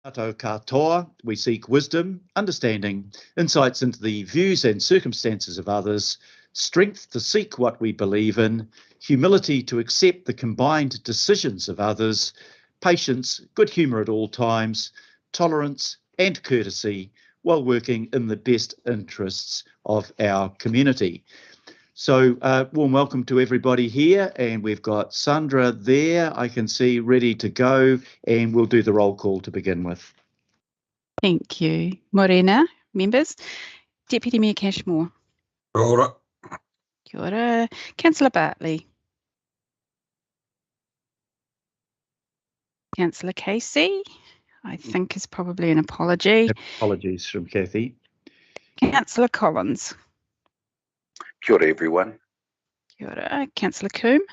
Tato katoa, we seek wisdom, understanding, insights into the views and circumstances of others, strength to seek what we believe in, humility to accept the combined decisions of others, patience, good humour at all times, tolerance and courtesy, while working in the best interests of our community. So warm welcome to everybody here, and we've got Sandra there, I can see, ready to go, and we'll do the roll call to begin with. Thank you. Morena, members. Deputy Mayor Cashmore. Kia ora. Kia ora. Councillor Bartley. Councillor Casey, I think is probably an apology. Apologies from Kathy. Councillor Collins. Kia ora, everyone. Kia ora. Councillor Coombe.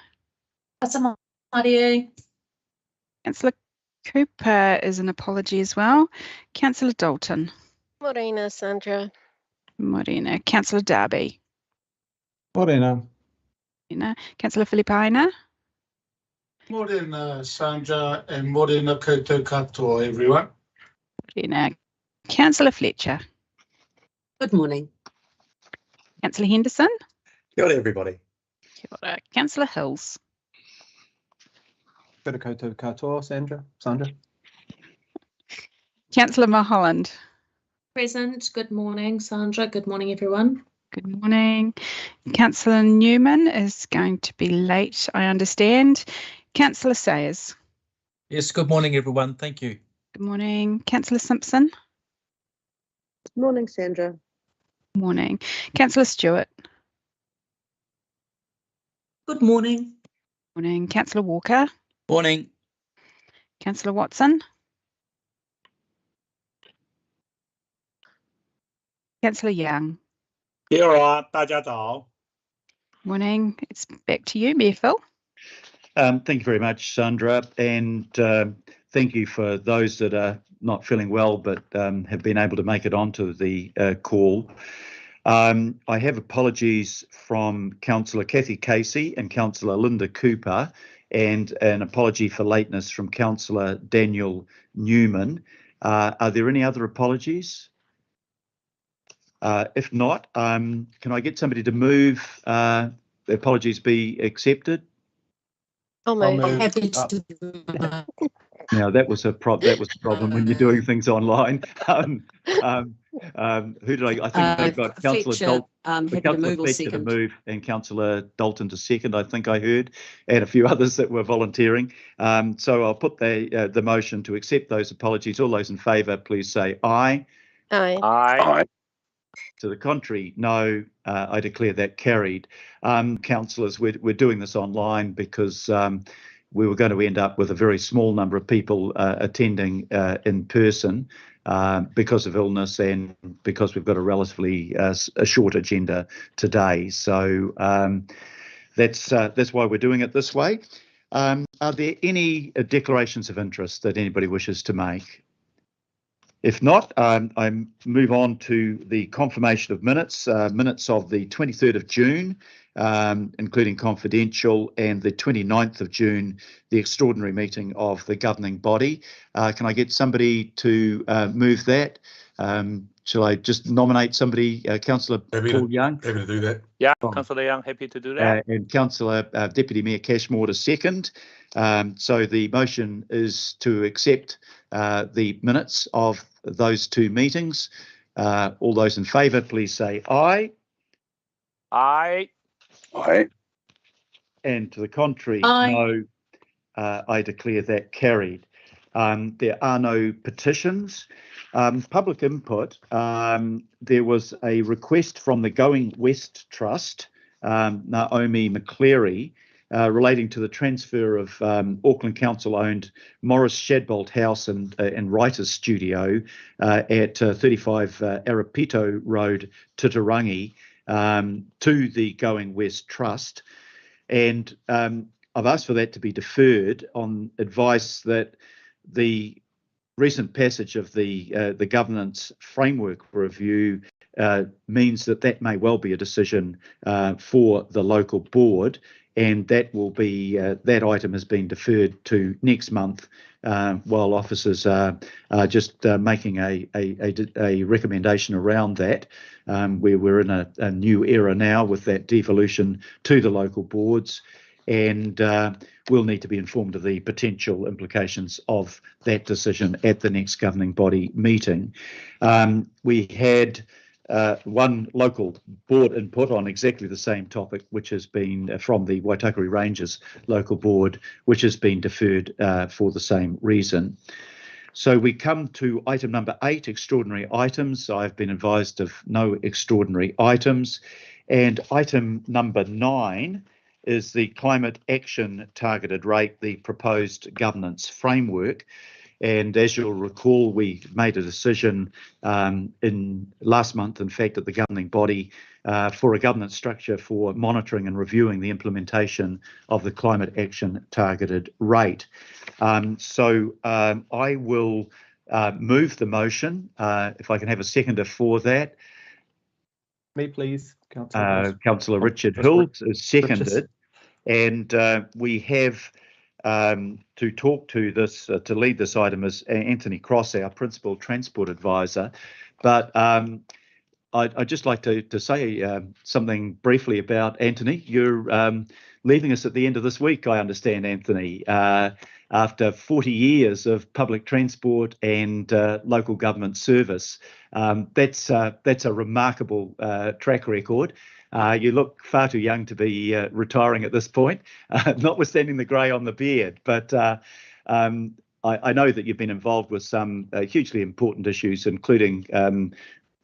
Councillor Cooper is an apology as well. Councillor Dalton. Morena, Sandra. Morena. Councillor Darby. Morena. Morena. Councillor Filipina. Morena, Sandra, and morena koutou katoa, everyone. Morena. Councillor Fletcher. Good morning. Councillor Henderson. Kia ora, everybody. Kia ora. Councillor Hills. Kia ora koutou katoa, Sandra. Councillor Mulholland. Present. Good morning, Sandra. Good morning, everyone. Good morning. Councillor Newman is going to be late, I understand. Councillor Sayers. Yes, good morning, everyone. Thank you. Good morning. Councillor Simpson. Good morning, Sandra. Good morning. Councillor Stewart. Good morning. Morning. Councillor Walker. Morning. Councillor Watson. Councillor Young. Kia ora, 大家早. Morning. It's back to you, Mayor Phil. Thank you very much, Sandra, and thank you for those that are not feeling well but have been able to make it onto the call. I have apologies from Councillor Kathy Casey and Councillor Linda Cooper, and an apology for lateness from Councillor Daniel Newman. Are there any other apologies? If not, can I get somebody to move the apologies be accepted? I'll move. I'm happy to. Now that was a problem when you're doing things online. Who did I think I got Councillor Dalton. Happy to move or To second. move and Councillor Dalton to second, I think I heard, and a few others that were volunteering. So I'll put the motion to accept those apologies. All those in favour, please say aye. Aye. Aye. To the contrary, no. I declare that carried. Councillors, we're doing this online because we were going to end up with a very small number of people attending in person because of illness and because we've got a relatively a short agenda today. So that's why we're doing it this way. Are there any declarations of interest that anybody wishes to make? If not, I move on to the confirmation of minutes, minutes of the 23rd of June, including confidential, and the 29th of June, the extraordinary meeting of the governing body. Can I get somebody to move that? Shall I just nominate somebody, Councillor Paul Young? Happy to do that. Yeah, Councillor Young, happy to do that. And Councillor Deputy Mayor Cashmore to second. So the motion is to accept the minutes of those two meetings. All those in favour, please say aye. Aye. Aye. And to the contrary, Aye. no. I declare that carried. There are no petitions. Public input. There was a request from the Going West Trust, Naomi McCleary, relating to the transfer of Auckland Council-owned Morris Shadbolt House and Writers Studio at 35 Arapito Road, Titirangi, to the Going West Trust. And I've asked for that to be deferred on advice that the recent passage of the governance framework review means that may well be a decision for the local board, and that will be that item has been deferred to next month while officers are just making a recommendation around that. We're in a new era now with that devolution to the local boards, and we'll need to be informed of the potential implications of that decision at the next governing body meeting. We had one local board input on exactly the same topic, which has been from the Waitakere Rangers local board, which has been deferred for the same reason. So we come to item number 8, extraordinary items. I've been advised of no extraordinary items. And item number 9 is the climate action targeted rate, the proposed governance framework. And as you'll recall, we made a decision in last month, in fact, at the governing body for a governance structure for monitoring and reviewing the implementation of the climate action targeted rate. So I will move the motion. If I can have a seconder for that. Me, please, Councillor. Councillor Richard Hill is seconded. And we have to talk to this, to lead this item is Anthony Cross, our Principal Transport Advisor. But I'd just like to say something briefly about Anthony. You're leaving us at the end of this week, I understand, Anthony, after 40 years of public transport and local government service. That's a remarkable track record. You look far too young to be retiring at this point, notwithstanding the grey on the beard. But I know that you've been involved with some hugely important issues, including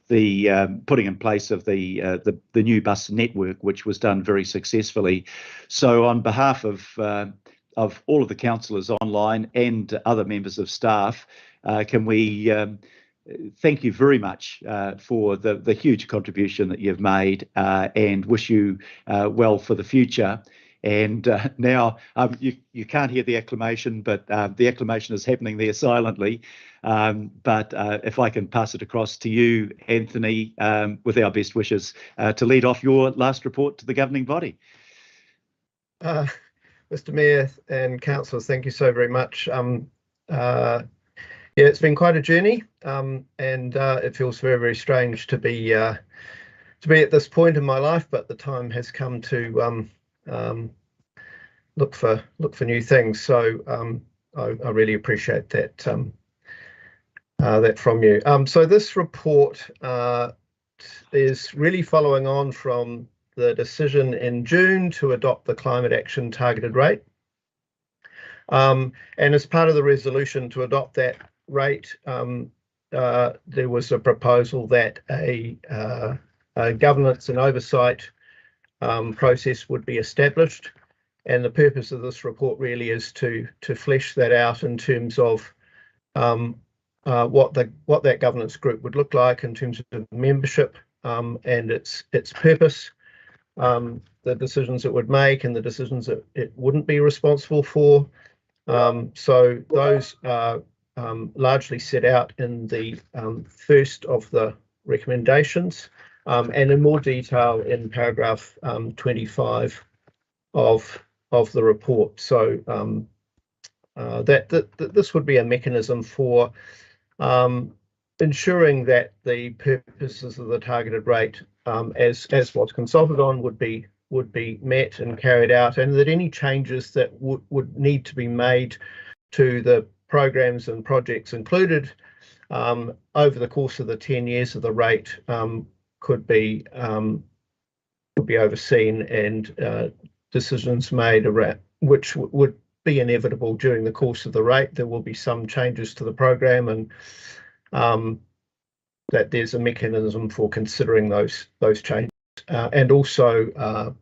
the putting in place of the new bus network, which was done very successfully. So on behalf of all of the councillors online and other members of staff, can we thank you very much for the huge contribution that you've made and wish you well for the future. And now you can't hear the acclamation, but the acclamation is happening there silently. But if I can pass it across to you, Anthony, with our best wishes to lead off your last report to the governing body. Mr. Mayor and councillors, thank you so very much. Yeah, it's been quite a journey, and it feels very, very strange to be at this point in my life. But the time has come to look for new things. So I really appreciate that that from you. So this report is really following on from the decision in June to adopt the climate action targeted rate, and as part of the resolution to adopt that rate, there was a proposal that a governance and oversight process would be established, and the purpose of this report really is to flesh that out in terms of what that governance group would look like in terms of membership and its purpose, the decisions it would make and the decisions that it wouldn't be responsible for. So those are largely set out in the first of the recommendations, and in more detail in paragraph 25 of the report. So that this would be a mechanism for ensuring that the purposes of the targeted rate, as was consulted on, would be met and carried out, and that any changes that would need to be made to the programs and projects included over the course of the 10 years of the rate could be overseen, and decisions made around which would be inevitable during the course of the rate. There will be some changes to the program, and that there's a mechanism for considering those changes, and also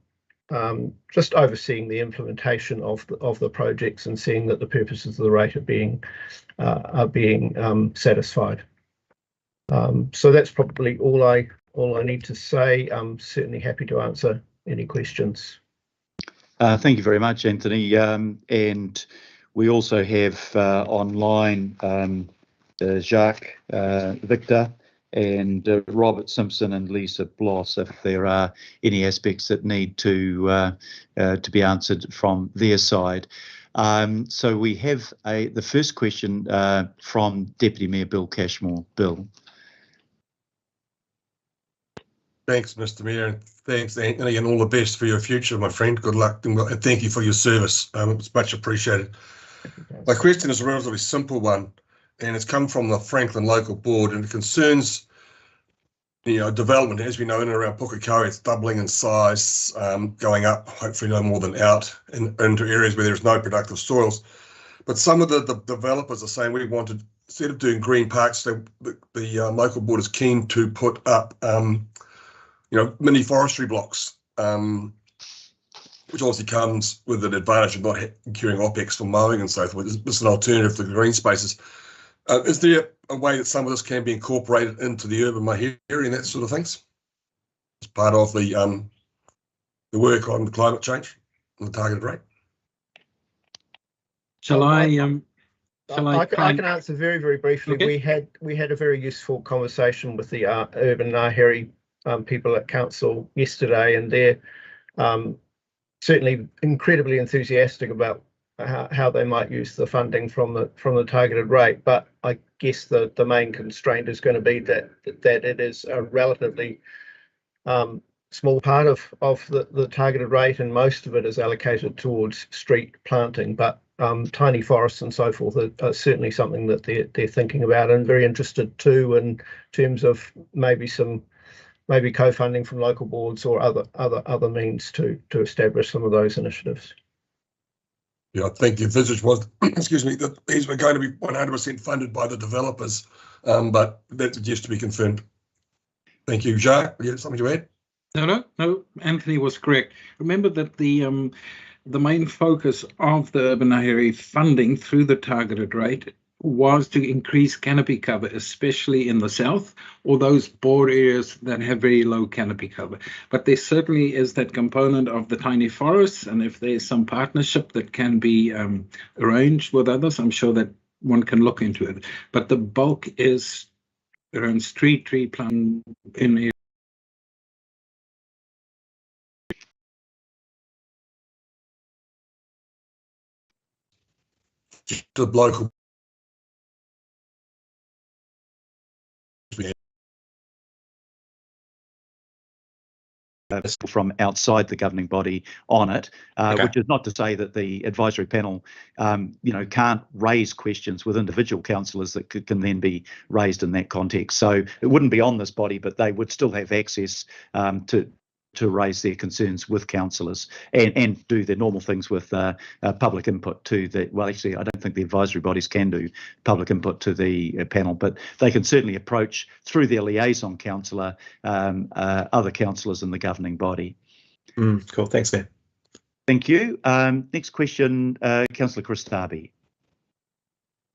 just overseeing the implementation of the projects and seeing that the purposes of the rate are being satisfied. So that's probably all I need to say. I'm certainly happy to answer any questions. Thank you very much, Anthony. And we also have online Jacques, Victor, and Robert Simpson and Lisa Bloss if there are any aspects that need to be answered from their side. So we have the first question from Deputy Mayor Bill Cashmore. Bill. Thanks, Mr. Mayor, and thanks, Anthony, and all the best for your future, my friend. Good luck, and thank you for your service. It's much appreciated. My question is a relatively simple one, and it's come from the Franklin Local Board, and it concerns development. As we know, in and around Pukekohe, it's doubling in size, going up, hopefully no more than out, into areas where there's no productive soils. But some of the developers are saying we wanted, instead of doing green parks, the local board is keen to put up mini forestry blocks, which obviously comes with an advantage of not incurring OPEX for mowing and so forth. It's an alternative to the green spaces. Is there a way that some of this can be incorporated into the urban mahere and that sort of things as part of the work on the climate change and the targeted rate? I can answer very, very briefly. Okay. We had a very useful conversation with the urban mahere people at council yesterday, and they're certainly incredibly enthusiastic about how they might use the funding from the targeted rate. But I guess the main constraint is going to be that it is a relatively small part of the targeted rate, and most of it is allocated towards street planting. But tiny forests and so forth are certainly something that they're thinking about and very interested too, in terms of maybe co-funding from local boards or other means to establish some of those initiatives. Yeah, I think the envisage was, excuse me, that these were going to be 100% funded by the developers, but that's yet to be confirmed. Thank you, Jacques. You have something to add? No. Anthony was correct. Remember that the main focus of the urban area funding through the targeted rate was to increase canopy cover, especially in the south, or those border areas that have very low canopy cover. But there certainly is that component of the tiny forests, and if there's some partnership that can be arranged with others, I'm sure that one can look into it. But the bulk is around street tree planting in areas. The local from outside the governing body on it, which is not to say that the advisory panel, can't raise questions with individual councillors that can then be raised in that context. So it wouldn't be on this body, but they would still have access to raise their concerns with councillors and do the normal things with public input to the, well, actually, I don't think the advisory bodies can do public input to the panel, but they can certainly approach through their liaison councillor other councillors in the governing body. Cool, thanks, Mayor. Thank you. Next question, Councillor Chris Darby.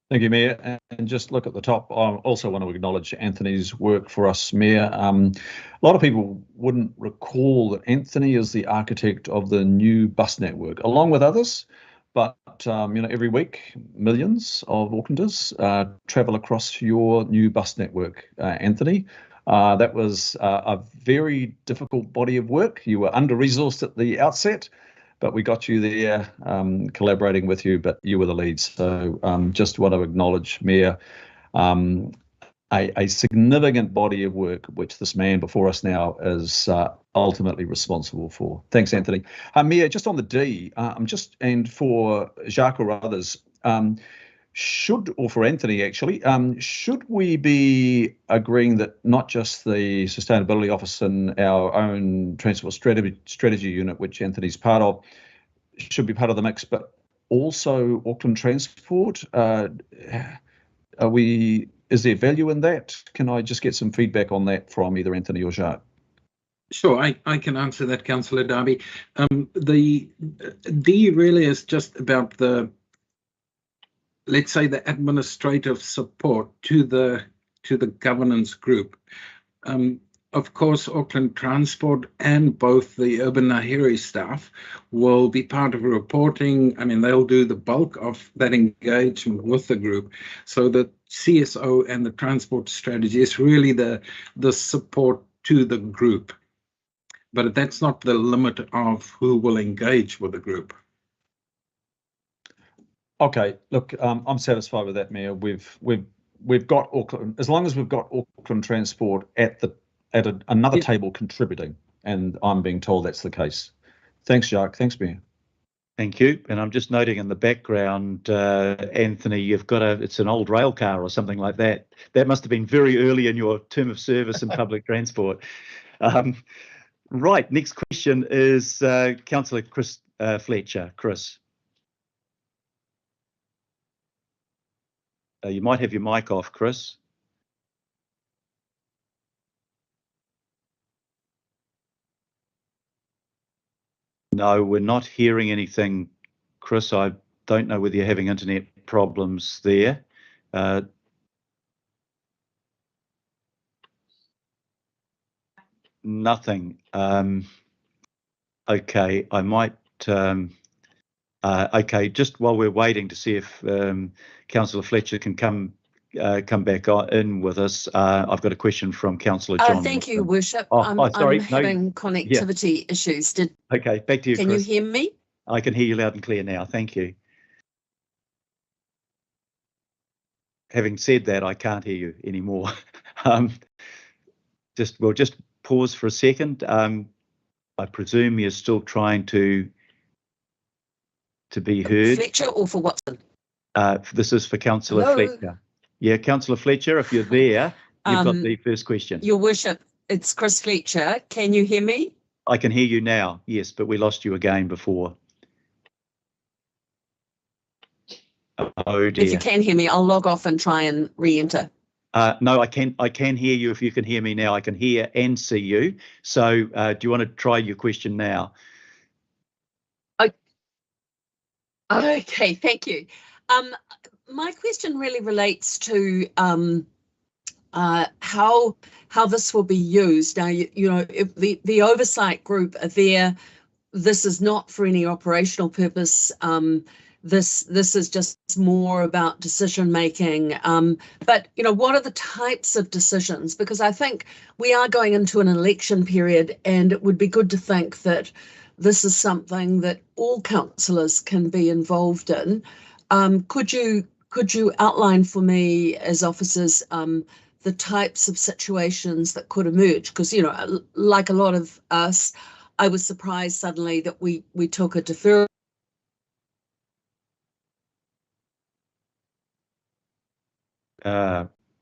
Thank you, Mayor. And just look at the top, I also want to acknowledge Anthony's work for us, Mayor. A lot of people wouldn't recall that Anthony is the architect of the new bus network, along with others. But, every week, millions of Aucklanders travel across your new bus network, Anthony. That was a very difficult body of work. You were under-resourced at the outset, but we got you there, collaborating with you, but you were the lead. So just want to acknowledge, Mayor, a significant body of work which this man before us now is ultimately responsible for. Thanks, Anthony. Mayor, just on the D, and for Jacques or others, or for Anthony actually, should we be agreeing that not just the Sustainability Office and our own Transport Strategy Unit, which Anthony's part of, should be part of the mix, but also Auckland Transport? Is there value in that? Can I just get some feedback on that from either Anthony or Jacques? Sure, I can answer that, Councillor Darby. The D really is just about the, let's say, the administrative support to the governance group. Of course, Auckland Transport and both the Urban Ngāhere staff will be part of reporting. I mean, they'll do the bulk of that engagement with the group, so that CSO and the transport strategy. It's really the support to the group. But that's not the limit of who will engage with the group. Okay, look, I'm satisfied with that, Mayor. We've got Auckland, as long as we've got Auckland Transport at another table contributing, and I'm being told that's the case. Thanks, Jacques. Thanks, Mayor. Thank you. And I'm just noting in the background, Anthony, you've got it's an old rail car or something like that. That must have been very early in your term of service in public transport. Right, next question is Councillor Chris Fletcher. Chris. You might have your mic off, Chris. No, we're not hearing anything, Chris. I don't know whether you're having internet problems there. Nothing. Okay, I might. Okay, just while we're waiting to see if Councillor Fletcher can come back in with us, I've got a question from Councillor John. Thank you, Worship. Sorry, I'm having connectivity issues. Okay, back to you, Can Chris. you hear me? I can hear you loud and clear now. Thank you. Having said that, I can't hear you anymore. We'll just pause for a second. I presume you're still trying to be heard. Fletcher or for Watson? This is for Councillor Fletcher. Yeah, Councillor Fletcher, if you're there, you've got the first question. Your Worship, it's Chris Fletcher. Can you hear me? I can hear you now, yes, but we lost you again before. Oh dear. If you can hear me, I'll log off and try and re-enter. No, I can hear you if you can hear me now. I can hear and see you. So do you want to try your question now? Okay, thank you. My question really relates to how this will be used. Now, you know, if the oversight group are there, this is not for any operational purpose. This is just more about decision making. But you know, what are the types of decisions? Because I think we are going into an election period, and it would be good to think that this is something that all councillors can be involved in. Could you outline for me as officers the types of situations that could emerge? Because, you know, like a lot of us, I was surprised suddenly that we took a deferred.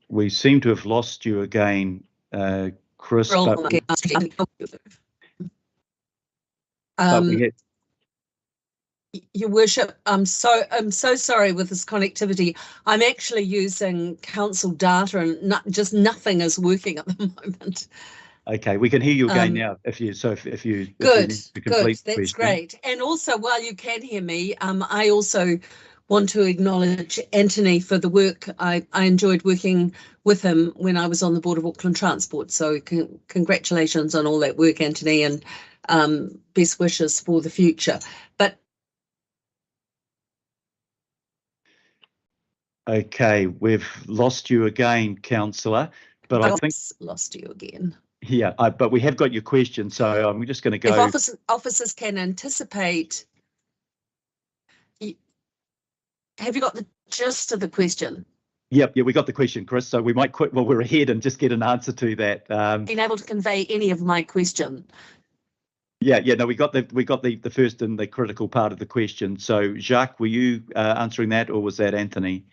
We seem to have lost you again, Chris. Your Worship, I'm so sorry with this connectivity. I'm actually using council data, and just nothing is working at the moment. Okay, we can hear you again now. If you good, that's great. And also, while you can hear me, I also want to acknowledge Anthony for the work. I enjoyed working with him when I was on the board of Auckland Transport. So congratulations on all that work, Anthony, and best wishes for the future. But okay, we've lost you again, Councillor. But I think lost you again. Yeah, but we have got your question, so I'm just going to go. If officers can anticipate. Have you got the gist of the question? Yep, yeah, we got the question, Chris. So we might quit while we're ahead and just get an answer to that. Been able to convey any of my question? Yeah, no, we got the first and the critical part of the question. So Jacques, were you answering that, or was that Anthony?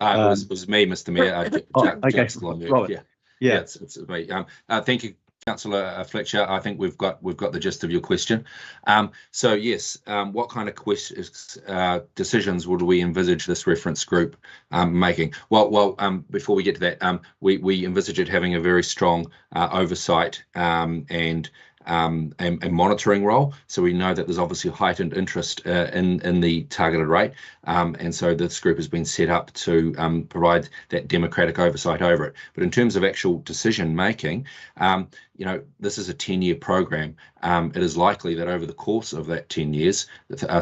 It was me, Mr. Mayor. Okay, yeah, it's me. Thank you, Councillor Fletcher. I think we've got the gist of your question. So yes, what kind of decisions would we envisage this reference group making? Well, before we get to that, we envisage it having a very strong oversight and monitoring role. So we know that there's obviously heightened interest in the targeted rate, and so this group has been set up to provide that democratic oversight over it. But in terms of actual decision making, you know, this is a 10-year program. It is likely that over the course of that 10 years,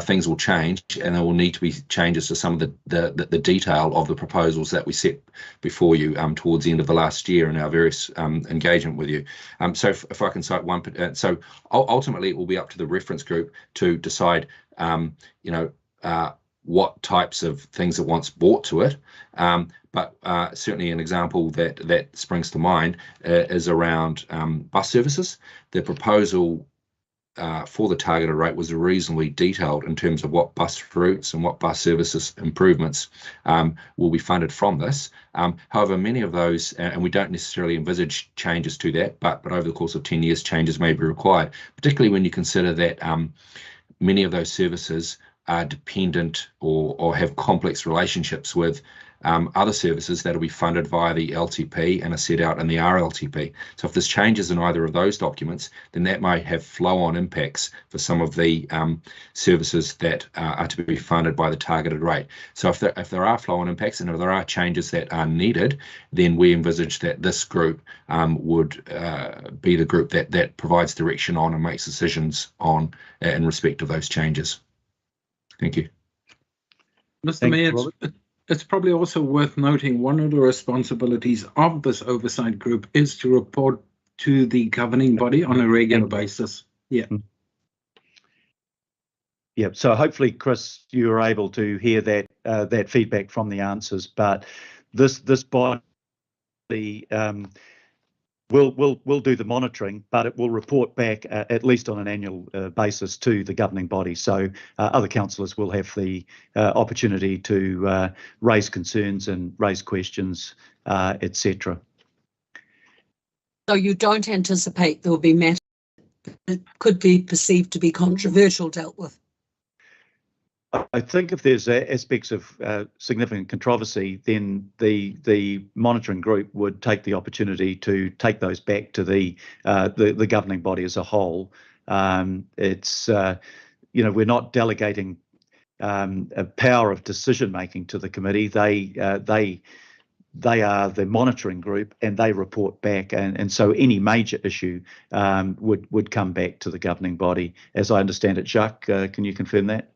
things will change, and there will need to be changes to some of the detail of the proposals that we set before you towards the end of the last year in our various engagement with you. So if I can cite one, so ultimately it will be up to the reference group to decide, you know, what types of things it wants brought to it. But certainly an example that springs to mind is around bus services. The proposal for the targeted rate was reasonably detailed in terms of what bus routes and what bus services improvements will be funded from this. However, many of those, and we don't necessarily envisage changes to that, but over the course of 10 years, changes may be required, particularly when you consider that many of those services are dependent or have complex relationships with other services that will be funded via the LTP and are set out in the RLTP. So if there's changes in either of those documents, then that may have flow-on impacts for some of the services that are to be funded by the targeted rate. So if there are flow-on impacts and if there are changes that are needed, then we envisage that this group would be the group that provides direction on and makes decisions on in respect of those changes. Thank you. Mr. Mayor, it's probably also worth noting one of the responsibilities of this oversight group is to report to the governing body on a regular basis. Yeah. Yeah. So hopefully, Chris, you were able to hear that that feedback from the answers. But this body will do the monitoring, but it will report back at least on an annual basis to the governing body. So other councillors will have the opportunity to raise concerns and raise questions, etc. So you don't anticipate there will be matters that could be perceived to be controversial dealt with? I think if there's aspects of significant controversy, then the monitoring group would take the opportunity to take those back to the governing body as a whole. It's you know, we're not delegating a power of decision making to the committee. They are the monitoring group and they report back, and so any major issue would come back to the governing body. As I understand it, Jacques, can you confirm that?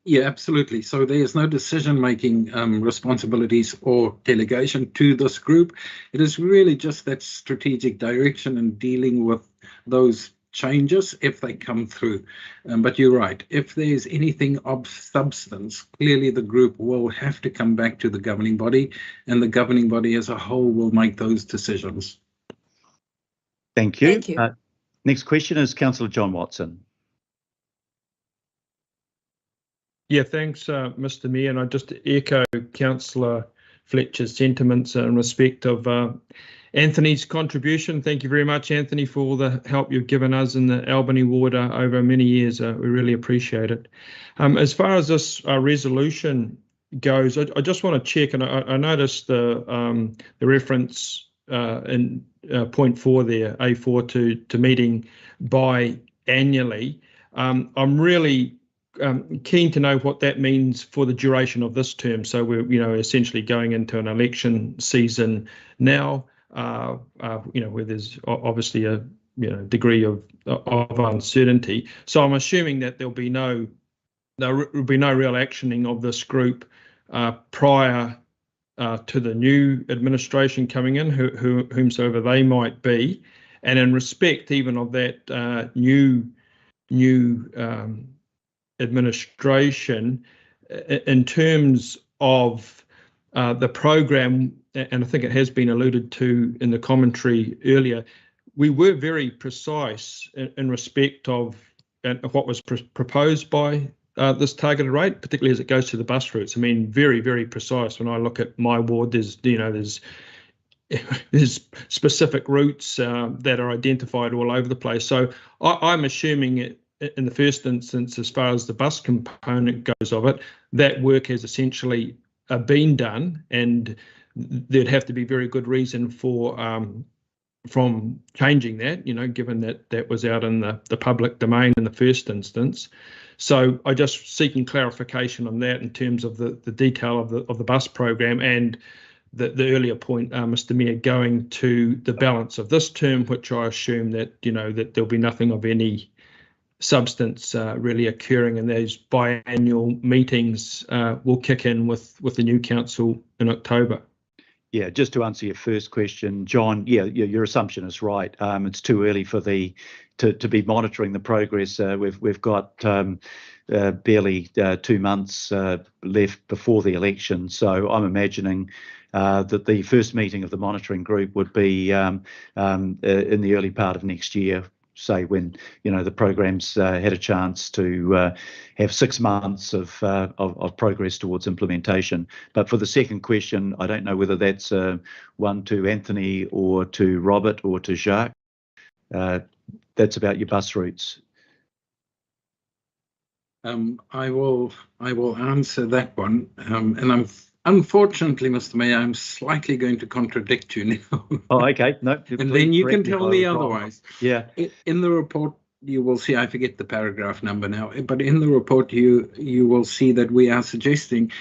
Yeah, absolutely. So there is no decision-making responsibilities or delegation to this group. It is really just that strategic direction and dealing with those changes if they come through. But you're right, if there's anything of substance, clearly the group will have to come back to the governing body, and the governing body as a whole will make those decisions. Thank you. Thank you. Next question is Councillor John Watson. Yeah, thanks, Mr. Mayor, and I just echo Councillor Fletcher's sentiments in respect of Anthony's contribution. Thank you very much, Anthony, for all the help you've given us in the Albany ward over many years. We really appreciate it. As far as this resolution goes, I just want to check, and I noticed the reference in point 4 there, A4, to meeting biannually. I'm really keen to know what that means for the duration of this term. So we're, you know, essentially going into an election season now, you know, where there's obviously a degree of uncertainty. So I'm assuming that there will be no real actioning of this group prior to the new administration coming in, whomsoever they might be, and in respect even of that new administration, in terms of the program, and I think it has been alluded to in the commentary earlier, we were very precise in respect of what was proposed by this targeted rate, particularly as it goes to the bus routes. I mean, very, very precise. When I look at my ward, there's specific routes that are identified all over the place. So I'm assuming it, in the first instance, as far as the bus component goes of it, that work has essentially been done, and there'd have to be very good reason for from changing that, you know, given that that was out in the public domain in the first instance. So I just seeking clarification on that in terms of the detail of the bus program, and the earlier point, Mr. Mayor, going to the balance of this term, which I assume that, that there'll be nothing of any substance really occurring, and those biannual meetings will kick in with the new council in October. Yeah, just to answer your first question, John, yeah, your assumption is right. It's too early for to be monitoring the progress. We've got barely 2 months left before the election, so I'm imagining that the first meeting of the monitoring group would be in the early part of next year, say when the program's had a chance to have 6 months of progress towards implementation. But for the second question, I don't know whether that's one to Anthony or to Robert or to Jacques. That's about your bus routes. I will answer that one, and unfortunately, Mr. Mayor, I'm slightly going to contradict you now. Oh, okay. No. And then you can tell me otherwise. Yeah. In the report, you will see, I forget the paragraph number now, but in the report, you will see that we are suggesting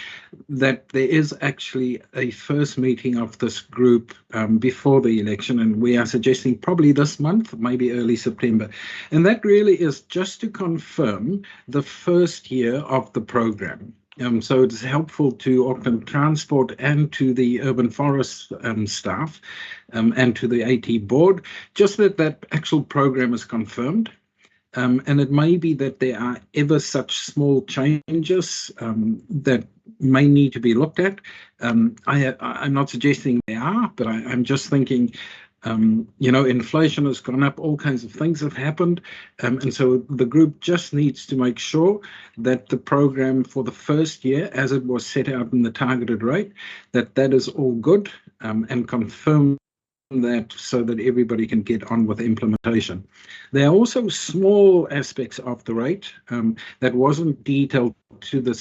that there is actually a first meeting of this group before the election, and we are suggesting probably this month, maybe early September. And that really is just to confirm the first year of the program. So it's helpful to Auckland Transport and to the Urban Forest staff and to the AT board, just that actual program is confirmed. And it may be that there are ever such small changes that may need to be looked at. I'm not suggesting there are, but I'm just thinking, inflation has gone up, all kinds of things have happened. And so the group just needs to make sure that the program for the first year, as it was set out in the targeted rate, that is all good, and confirm that so that everybody can get on with implementation. There are also small aspects of the rate that wasn't detailed to the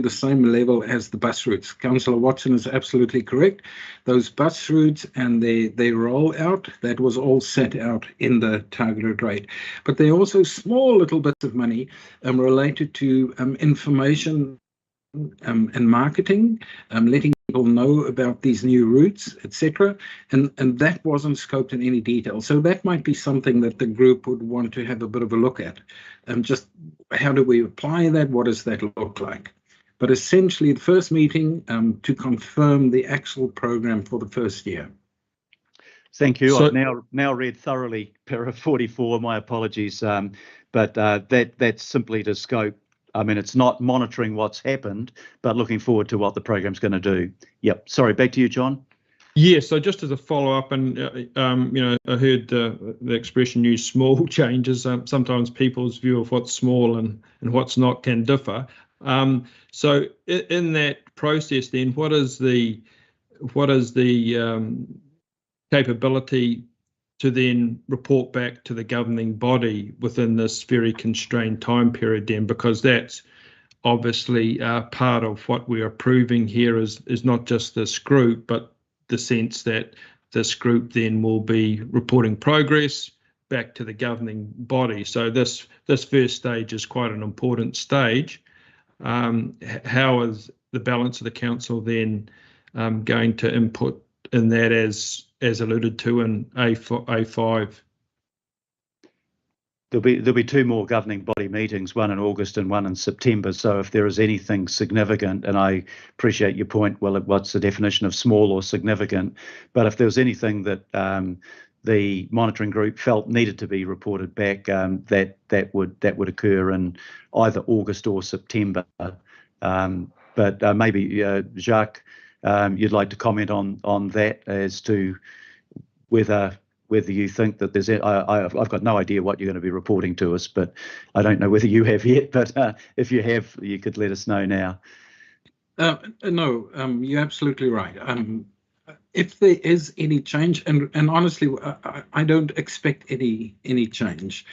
same level as the bus routes. Councillor Watson is absolutely correct. Those bus routes and their rollout, that was all set out in the targeted rate. But there are also small little bits of money related to information and marketing, letting people know about these new routes, etc. And that wasn't scoped in any detail. So that might be something that the group would want to have a bit of a look at. Just how do we apply that? What does that look like? But essentially, the first meeting to confirm the actual program for the first year. Thank you. So, I've now read thoroughly para 44. My apologies, but that's simply to scope. I mean, it's not monitoring what's happened, but looking forward to what the program's going to do. Yep. Sorry, back to you, John. Yes, so just as a follow-up, and I heard the expression use small changes. Sometimes people's view of what's small and what's not can differ. So in that process, then, what is the capability to then report back to the governing body within this very constrained time period then, because that's obviously part of what we're approving here is not just this group, but the sense that this group then will be reporting progress back to the governing body. So this first stage is quite an important stage. How is the balance of the council then going to input in that as alluded to in A5? There'll be two more governing body meetings, one in August and one in September. So if there is anything significant, and I appreciate your point, well, what's the definition of small or significant? But if there was anything that the monitoring group felt needed to be reported back, that would occur in either August or September. But maybe Jacques, you'd like to comment on that as to whether you think that there's I've got no idea what you're going to be reporting to us, but I don't know whether you have yet, but if you have, you could let us know now. No, you're absolutely right. If there is any change, and honestly, I don't expect any change.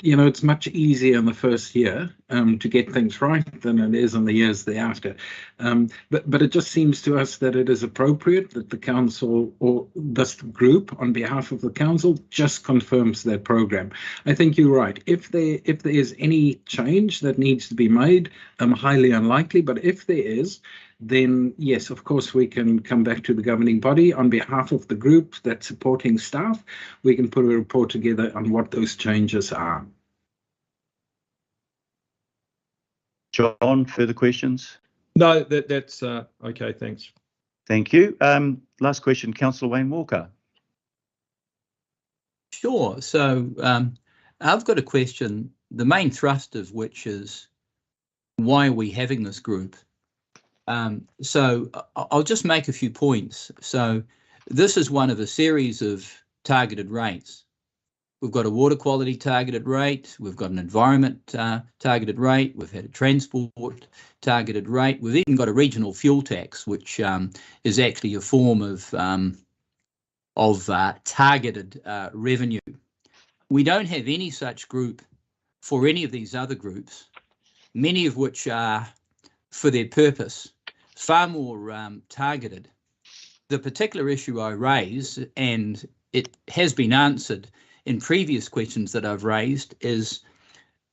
It's much easier in the first year to get things right than it is in the years thereafter. But it just seems to us that it is appropriate that the council or this group, on behalf of the council, just confirms that program. I think you're right. If there is any change that needs to be made, highly unlikely. But if there is, then yes, of course, we can come back to the governing body on behalf of the group that's supporting staff. We can put a report together on what those changes are. John, further questions? No, that's okay. Thanks. Thank you. Last question, Councillor Wayne Walker. Sure. So I've got a question, the main thrust of which is, why are we having this group? So I'll just make a few points. So this is one of a series of targeted rates. We've got a water quality targeted rate, we've got an environment targeted rate, we've had a transport targeted rate, we've even got a regional fuel tax, which is actually a form of targeted revenue. We don't have any such group for any of these other groups, many of which are, for their purpose, far more targeted. The particular issue I raise, and it has been answered in previous questions that I've raised, is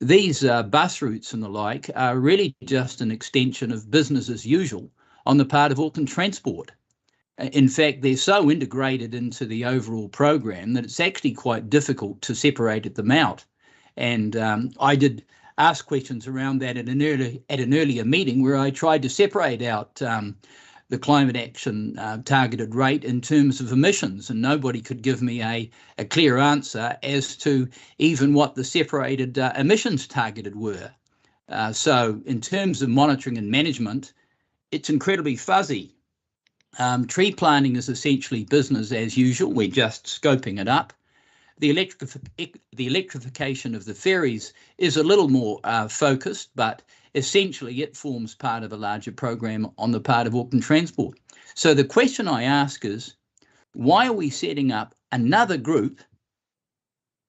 these bus routes and the like are really just an extension of business as usual on the part of Auckland Transport. In fact, they're so integrated into the overall program that it's actually quite difficult to separate them out. And I did ask questions around that at an earlier meeting where I tried to separate out the climate action targeted rate in terms of emissions, and nobody could give me a clear answer as to even what the separated emissions targeted were. So in terms of monitoring and management, it's incredibly fuzzy. Tree planting is essentially business as usual. We're just scoping it up. The electrification of the ferries is a little more focused, but essentially it forms part of a larger program on the part of Auckland Transport. So the question I ask is, why are we setting up another group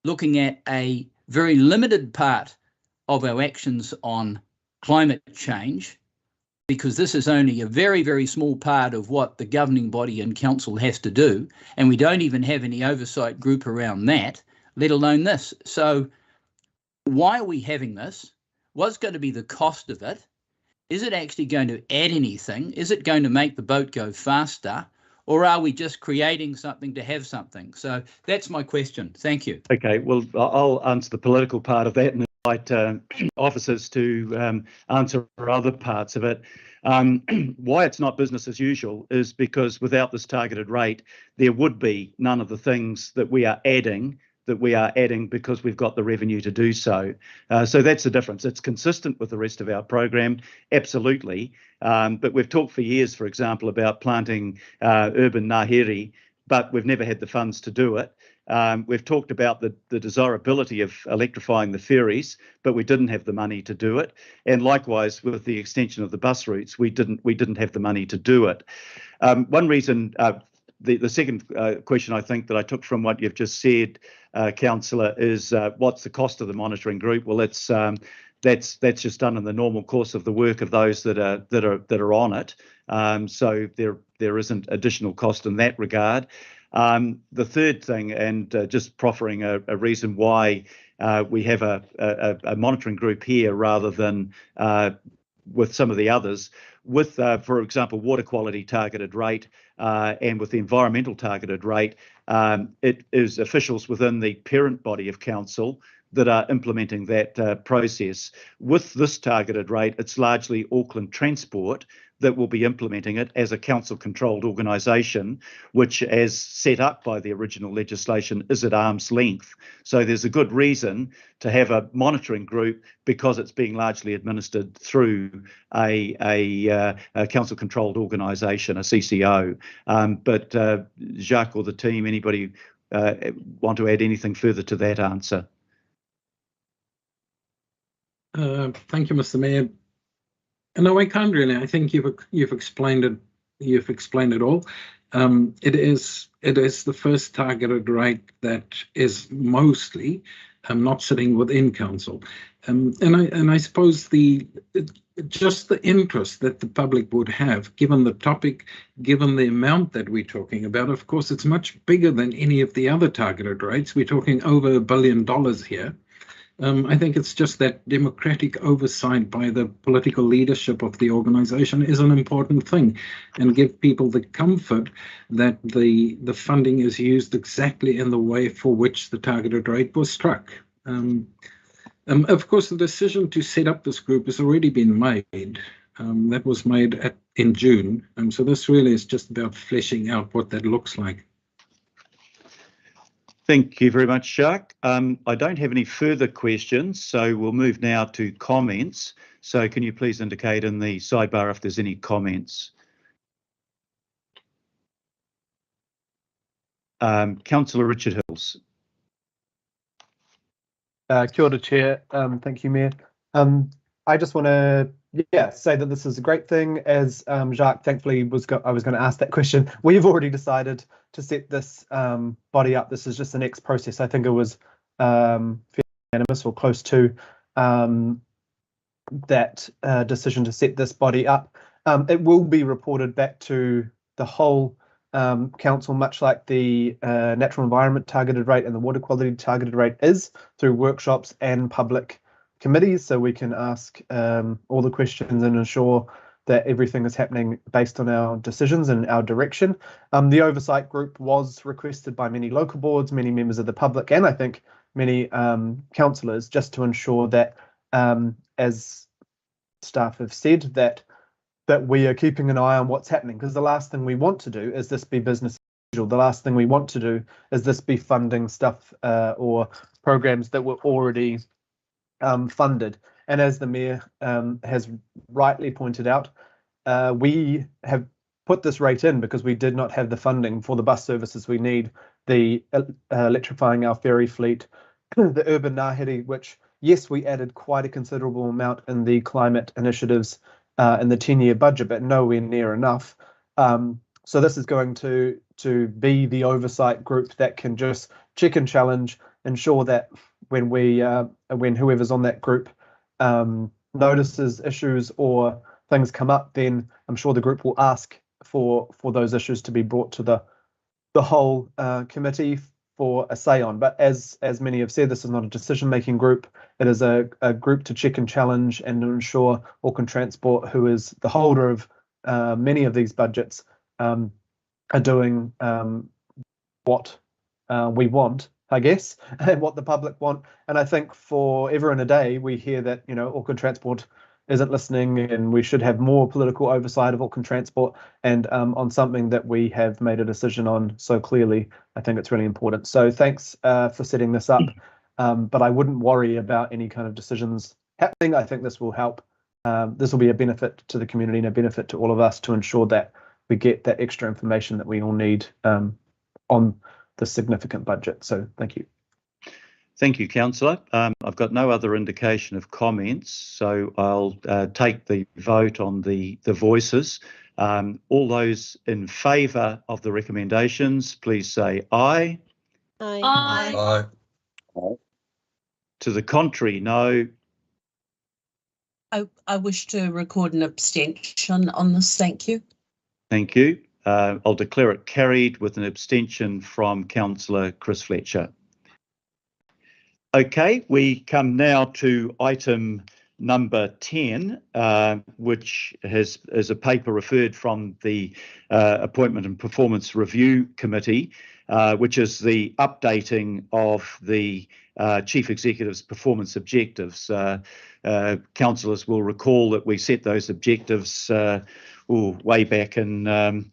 looking at a very limited part of our actions on climate change? Because this is only a very, very small part of what the governing body and council has to do, and we don't even have any oversight group around that, let alone this. So why are we having this? What's going to be the cost of it? Is it actually going to add anything? Is it going to make the boat go faster? Or are we just creating something to have something? So that's my question. Thank you. Okay, well, I'll answer the political part of that and invite officers to answer other parts of it. Why it's not business as usual is because without this targeted rate, there would be none of the things that we are adding because we've got the revenue to do so. So that's the difference. It's consistent with the rest of our program, absolutely. But we've talked for years, for example, about planting urban ngāhere, but we've never had the funds to do it. We've talked about the desirability of electrifying the ferries, but we didn't have the money to do it. And likewise, with the extension of the bus routes, we didn't have the money to do it. One reason, the second question I think that I took from what you've just said, Councillor, is what's the cost of the monitoring group? Well, that's just done in the normal course of the work of those that are on it. So there isn't additional cost in that regard. The third thing, and just proffering a reason why we have a monitoring group here rather than with some of the others, with, for example, water quality targeted rate and with the environmental targeted rate, it is officials within the parent body of council that are implementing that process. With this targeted rate, it's largely Auckland Transport that will be implementing it as a council-controlled organisation, which, as set up by the original legislation, is at arm's length. So there's a good reason to have a monitoring group because it's being largely administered through a council-controlled organisation, a CCO. But Jacques or the team, anybody want to add anything further to that answer? Thank you, Mr. Mayor. No, I can't really. I think you've explained it. You've explained it all. It is the first targeted rate that is mostly not sitting within council, and I suppose just the interest that the public would have, given the topic, given the amount that we're talking about. Of course, it's much bigger than any of the other targeted rates. We're talking over $1 billion here. I think it's just that democratic oversight by the political leadership of the organisation is an important thing, and give people the comfort that the funding is used exactly in the way for which the targeted rate was struck. Of course, the decision to set up this group has already been made. That was made in June, so this really is just about fleshing out what that looks like. Thank you very much, Jacques. I don't have any further questions, so we'll move now to comments. So can you please indicate in the sidebar if there's any comments? Councillor Richard Hills. Kia ora, Chair. Thank you, Mayor. I just want to say that this is a great thing. As Jacques thankfully I was going to ask that question. We've already decided to set this body up. This is just the next process. I think it was fairly unanimous or close to that decision to set this body up. It will be reported back to the whole council, much like the natural environment targeted rate and the water quality targeted rate is, through workshops and public committees, so we can ask all the questions and ensure that everything is happening based on our decisions and our direction. The oversight group was requested by many local boards, many members of the public, and I think many councillors, just to ensure that, as staff have said, that we are keeping an eye on what's happening, because the last thing we want to do is this be business as usual. The last thing we want to do is this be funding stuff or programs that were already funded. And as the Mayor has rightly pointed out, we have put this rate in because we did not have the funding for the bus services we need, the electrifying our ferry fleet, the urban ngāhere, which, yes, we added quite a considerable amount in the climate initiatives in the 10-year budget, but nowhere near enough. So this is going to be the oversight group that can just check and challenge, ensure that when whoever's on that group notices issues or things come up, then I'm sure the group will ask for those issues to be brought to the whole committee for a say on. But as many have said, this is not a decision-making group. It is a group to check and challenge and to ensure Auckland Transport, who is the holder of many of these budgets, are doing what we want, I guess, and what the public want. And I think for ever and a day, we hear that, Auckland Transport isn't listening and we should have more political oversight of Auckland Transport, and on something that we have made a decision on so clearly. I think it's really important. So thanks for setting this up, but I wouldn't worry about any kind of decisions happening. I think this will help. This will be a benefit to the community and a benefit to all of us to ensure that we get that extra information that we all need on the significant budget. So thank you. Thank you, Councillor. I've got no other indication of comments, so I'll take the vote on the voices. All those in favour of the recommendations, please say aye. Aye. Aye. Aye. To the contrary, no. I wish to record an abstention on this. Thank you. Thank you. I'll declare it carried with an abstention from Councillor Chris Fletcher. Okay, we come now to item number 10, which is a paper referred from the Appointment and Performance Review Committee, which is the updating of the Chief Executive's performance objectives. Councillors will recall that we set those objectives way back in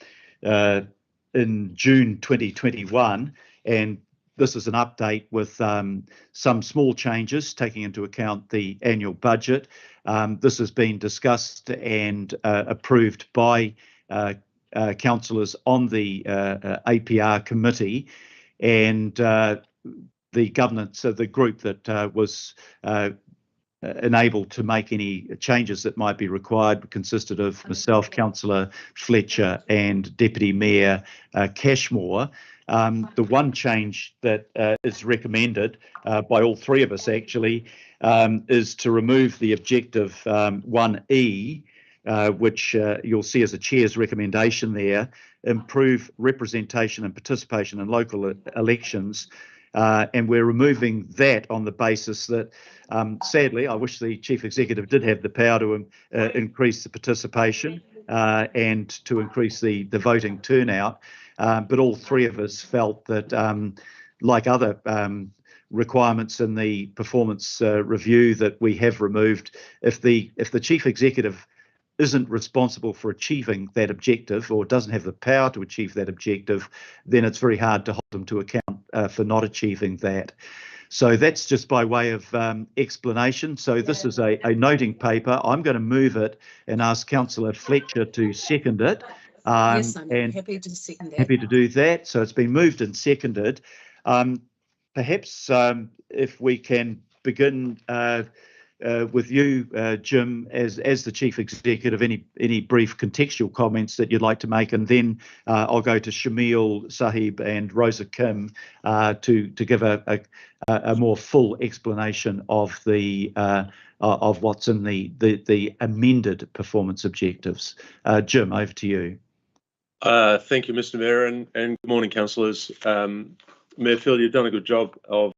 June 2021, and this is an update with some small changes taking into account the annual budget. This has been discussed and approved by councillors on the APR committee, and the governance of the group that was enabled to make any changes that might be required consisted of myself, Councillor Fletcher, and Deputy Mayor Cashmore. The one change that is recommended by all three of us actually is to remove the objective 1E, which you'll see as a chair's recommendation there, improve representation and participation in local elections, And we're removing that on the basis that, sadly, I wish the Chief Executive did have the power to increase the participation and to increase the voting turnout. But all three of us felt that, like other requirements in the performance review that we have removed, if the Chief Executive isn't responsible for achieving that objective or doesn't have the power to achieve that objective, then it's very hard to hold them to account for not achieving that. So that's just by way of explanation. So this is a noting paper. I'm going to move it and ask Councillor Fletcher to second it. Yes, I'm and happy to second that. happy to do that. So it's been moved and seconded. Perhaps if we can begin with you, Jim, as the Chief Executive, any brief contextual comments that you'd like to make, and then I'll go to Shamil Sahib and Rosa Kim to give a more full explanation of the of what's in the amended performance objectives. Jim, over to you. Thank you, Mr. Mayor, and good morning, councillors. Mayor Phil, you've done a good job of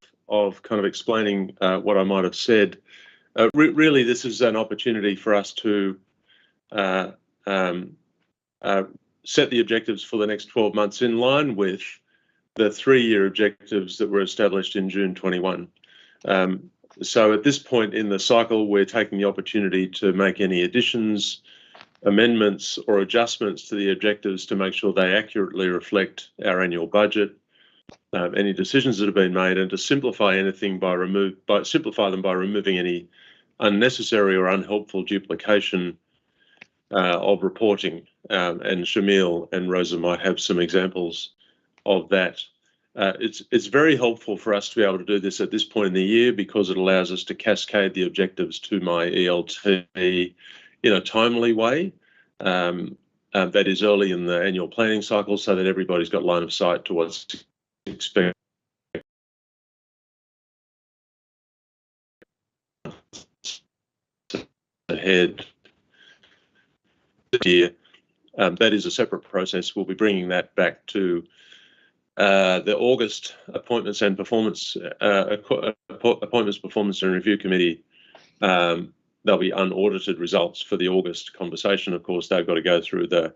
kind of explaining what I might have said. Really, this is an opportunity for us to set the objectives for the next 12 months in line with the 3-year objectives that were established in June 21. So at this point in the cycle, we're taking the opportunity to make any additions, amendments or adjustments to the objectives to make sure they accurately reflect our annual budget, any decisions that have been made, and to simplify anything simplify them by removing any unnecessary or unhelpful duplication of reporting. And Shamil and Rosa might have some examples of that. It's very helpful for us to be able to do this at this point in the year because it allows us to cascade the objectives to my ELT in a timely way. That is early in the annual planning cycle so that everybody's got line of sight to what's expected. Ahead year. That is a separate process. We'll be bringing that back to the August Appointments, Performance and Review Committee. There'll be unaudited results for the August conversation. Of course, they've got to go through the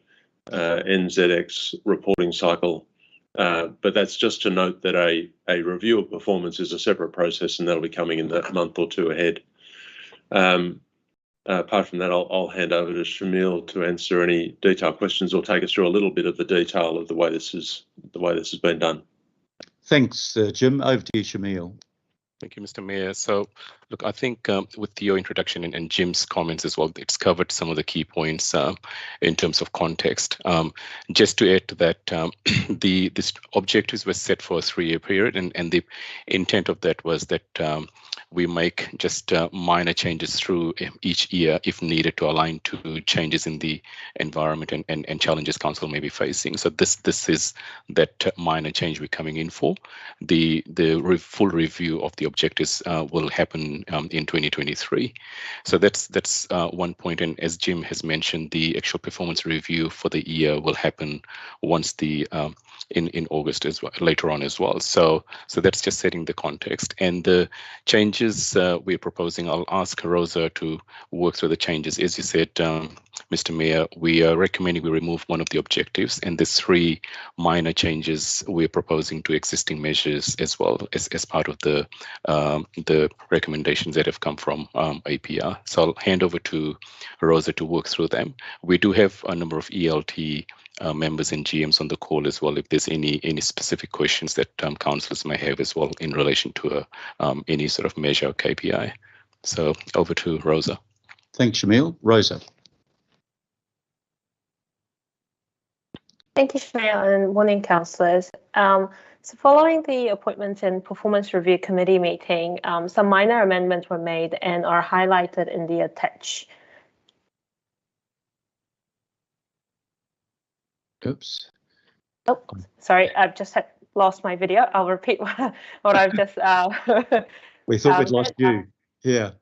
NZX reporting cycle. But that's just to note that a review of performance is a separate process, and that'll be coming in the month or two ahead. Apart from that, I'll hand over to Shamil to answer any detailed questions or take us through a little bit of the detail of the way this has been done. Thanks, Jim. Over to you, Shamil. Thank you, Mr. Mayor. So, look, I think with your introduction and Jim's comments as well, it's covered some of the key points in terms of context. Just to add to that, these objectives were set for a 3-year period, and the intent of that was that we make just minor changes through each year if needed to align to changes in the environment and challenges council may be facing. So this is that minor change we're coming in for. The full review of the objectives will happen in 2023. So that's one point. And as Jim has mentioned, the actual performance review for the year will happen once the in August as well, later on as well. So that's just setting the context. And the changes we're proposing, I'll ask Rosa to work through the changes. As you said, Mr. Mayor, we are recommending we remove one of the objectives, and there's 3 minor changes we're proposing to existing measures as well as part of the recommendations that have come from APR. So I'll hand over to Rosa to work through them. We do have a number of ELT members and GMs on the call as well, if there's any specific questions that councillors may have as well in relation to any sort of measure or KPI. So over to Rosa. Thanks, Shamil. Rosa. Thank you, Shamil, and morning, councillors. So following the Appointments and Performance Review Committee meeting, some minor amendments were made and are highlighted in the attached. Oops. Oh, sorry, I've just lost my video. I'll repeat what I've just. We thought we'd lost you. Yeah.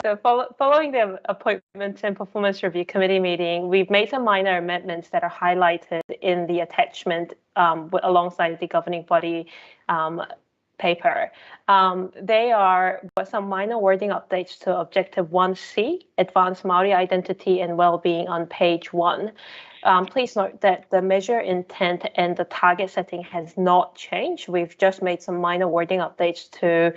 So following the Appointments and Performance Review Committee meeting, we've made some minor amendments that are highlighted in the attachment alongside the governing body paper. They are some minor wording updates to Objective 1C, Advanced Māori Identity and Wellbeing on page 1. Please note that the measure intent and the target setting has not changed. We've just made some minor wording updates to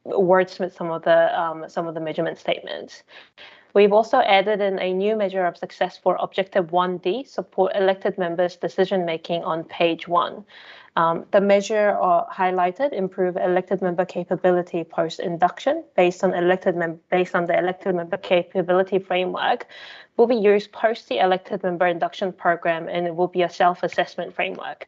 wordsmith some of the measurement statements. We've also added in a new measure of success for Objective 1D, support elected members' decision making on page 1. The measure highlighted improve elected member capability post induction based on the elected member capability framework will be used post the elected member induction program, and it will be a self-assessment framework.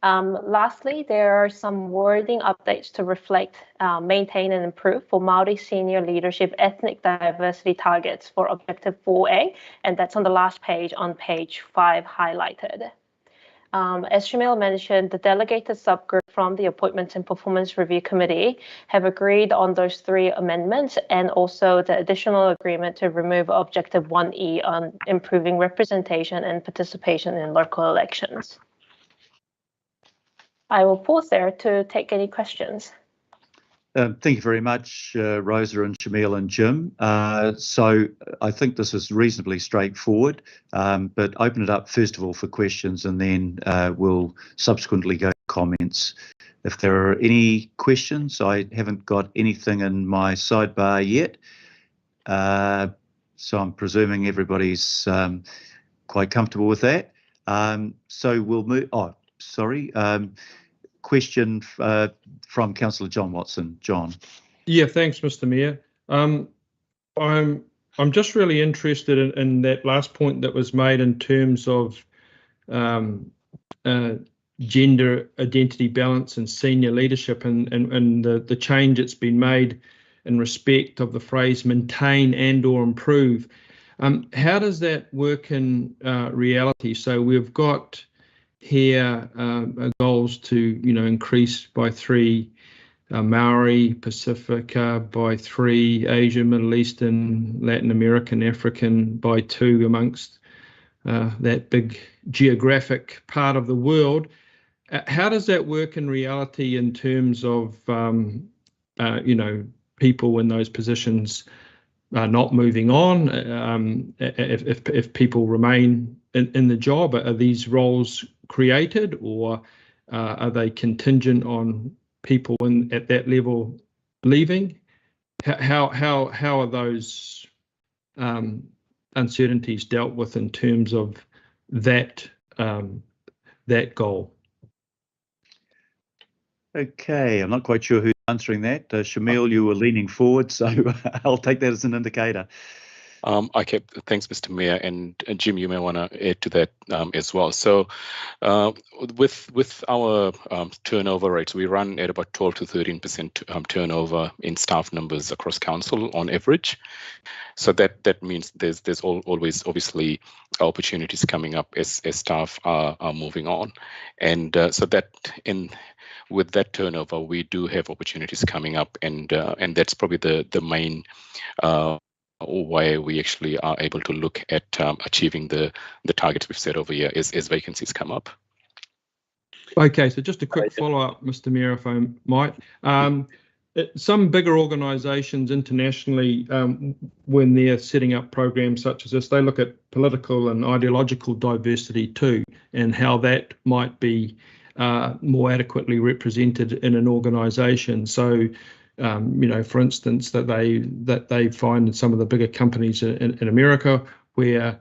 Lastly, there are some wording updates to reflect, maintain and improve for Māori senior leadership ethnic diversity targets for Objective 4A, and that's on the last page on page 5 highlighted. As Shamil mentioned, the delegated subgroup from the Appointments and Performance Review Committee have agreed on those 3 amendments and also the additional agreement to remove Objective 1E on improving representation and participation in local elections. I will pause there to take any questions. Thank you very much, Rosa and Shamil and Jim. So I think this is reasonably straightforward, but open it up first of all for questions, and then we'll subsequently go to comments. If there are any questions, I haven't got anything in my sidebar yet. So I'm presuming everybody's quite comfortable with that. So we'll move. Oh, sorry. Question from Councillor John Watson. John. Yeah, thanks, Mr. Mayor. I'm just really interested in that last point that was made in terms of gender identity balance and senior leadership, and the change that's been made in respect of the phrase maintain and or improve. How does that work in reality? So we've got here goals to increase by 3 Maori, Pacifica by 3, Asia, Middle Eastern, Latin American, African by 2 amongst that big geographic part of the world. How does that work in reality in terms of people in those positions not moving on? If people remain in the job, are these roles created, or are they contingent on people at that level leaving? How are those uncertainties dealt with in terms of that goal? Okay, I'm not quite sure who's answering that. Shamil, you were leaning forward, so I'll take that as an indicator. Okay, thanks, Mr. Mayor, and Jim, you may want to add to that as well. So, with our turnover rates, we run at about 12 to 13% turnover in staff numbers across council on average. So that means there's always obviously opportunities coming up as staff are moving on, and so that with that turnover, we do have opportunities coming up, and that's probably the main why we actually are able to look at achieving the targets we've set over here as vacancies come up. Okay, so just a quick follow-up, Mr. Mayor, if I might. Some bigger organisations internationally, when they're setting up programs such as this, they look at political and ideological diversity too, and how that might be more adequately represented in an organisation. So, for instance, that they find in some of the bigger companies in America where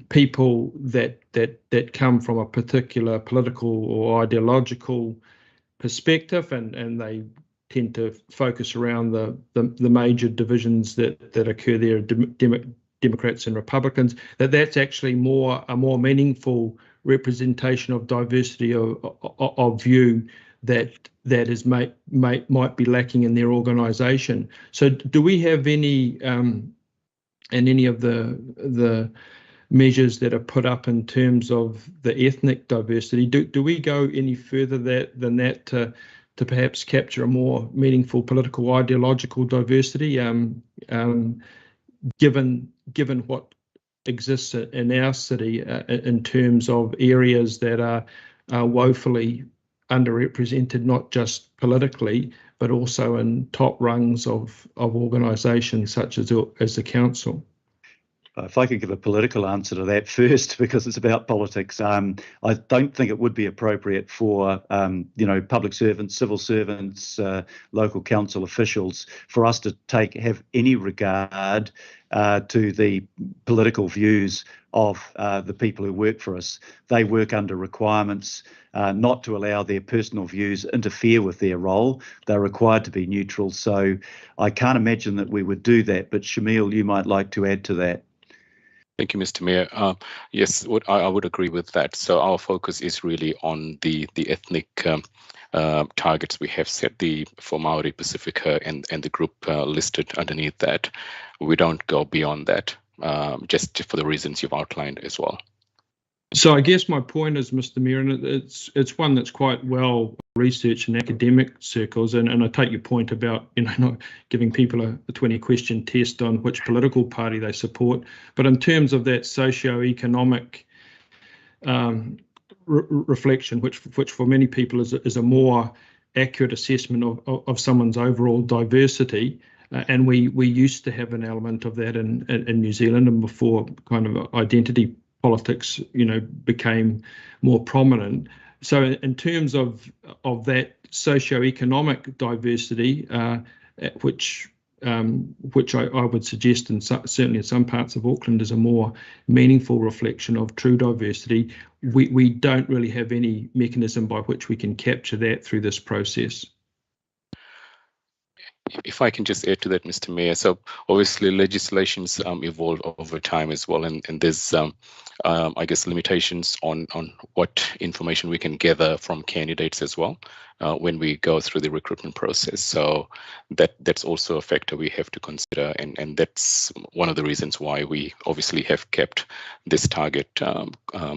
people that come from a particular political or ideological perspective, and they tend to focus around the major divisions that occur there, Democrats and Republicans, that's actually a more meaningful representation of diversity of view that is might be lacking in their organisation. So do we have any in any of the measures that are put up in terms of the ethnic diversity? Do we go any further than that perhaps capture a more meaningful political ideological diversity, given what exists in our city in terms of areas that are woefully underrepresented, not just politically, but also in top rungs of organisations such as the council. If I could give a political answer to that first, because it's about politics, I don't think it would be appropriate for public servants, civil servants, local council officials, for us to have any regard to the political views of the people who work for us. They work under requirements not to allow their personal views interfere with their role. They're required to be neutral. So I can't imagine that we would do that. But Shamil, you might like to add to that. Thank you, Mr. Mayor. Yes, I would agree with that. So our focus is really on the ethnic targets we have set for Maori, Pacifica, and the group listed underneath that. We don't go beyond that, just for the reasons you've outlined as well. So I guess my point is, Mr. Mayor, and it's one that's quite well researched in academic circles, and I take your point about not giving people a 20-question test on which political party they support, but in terms of that socio-economic reflection, which for many people is a more accurate assessment of someone's overall diversity, and we used to have an element of that in New Zealand, and before kind of identity politics, became more prominent. So in terms of that socio-economic diversity, which I would suggest, certainly in some parts of Auckland, is a more meaningful reflection of true diversity, we don't really have any mechanism by which we can capture that through this process. If I can just add to that, Mr. Mayor, so obviously legislations evolve over time as well, and there's, I guess, limitations on what information we can gather from candidates as well when we go through the recruitment process. So that's also a factor we have to consider, and that's one of the reasons why we obviously have kept this target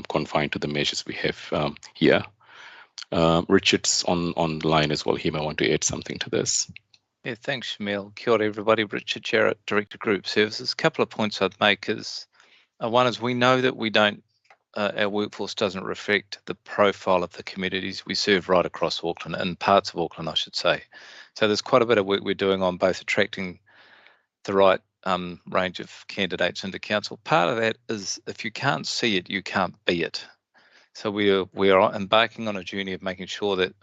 confined to the measures we have here. Richard's on the line as well. He may want to add something to this. Yeah, thanks, Shamil. Kia ora, everybody. Richard Jarrett, Director Group Services. A couple of points I'd make is, one is we know that we don't, our workforce doesn't reflect the profile of the communities we serve right across Auckland, and parts of Auckland, I should say. So there's quite a bit of work we're doing on both attracting the right range of candidates into council. Part of that is if you can't see it, you can't be it. So we are embarking on a journey of making sure that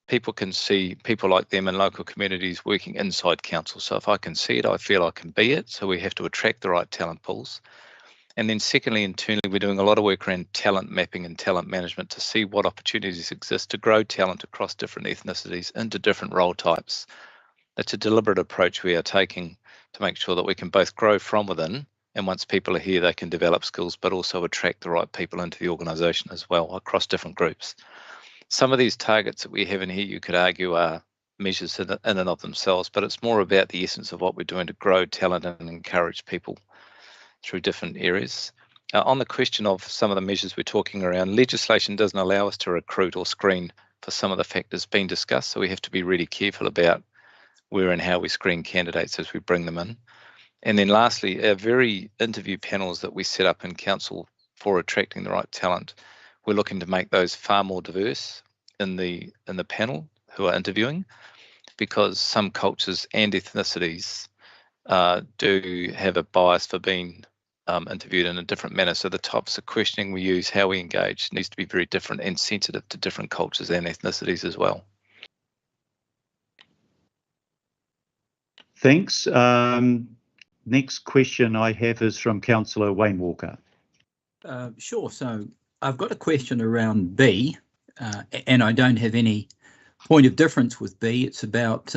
people can see people like them in local communities working inside council. So if I can see it, I feel I can be it. So we have to attract the right talent pools. And then secondly, internally, we're doing a lot of work around talent mapping and talent management to see what opportunities exist to grow talent across different ethnicities into different role types. It's a deliberate approach we are taking to make sure that we can both grow from within, and once people are here, they can develop skills, but also attract the right people into the organisation as well across different groups. Some of these targets that we have in here, you could argue, are measures in and of themselves, but it's more about the essence of what we're doing to grow talent and encourage people through different areas. On the question of some of the measures we're talking around, legislation doesn't allow us to recruit or screen for some of the factors being discussed, so we have to be really careful about where and how we screen candidates as we bring them in. And then lastly, our very interview panels that we set up in council for attracting the right talent, we're looking to make those far more diverse in the panel who are interviewing, because some cultures and ethnicities do have a bias for being interviewed in a different manner. So the types of questioning we use, how we engage, needs to be very different and sensitive to different cultures and ethnicities as well. Thanks. Next question I have is from Councillor Wayne Walker. Sure. So I've got a question around B, and I don't have any point of difference with B. It's about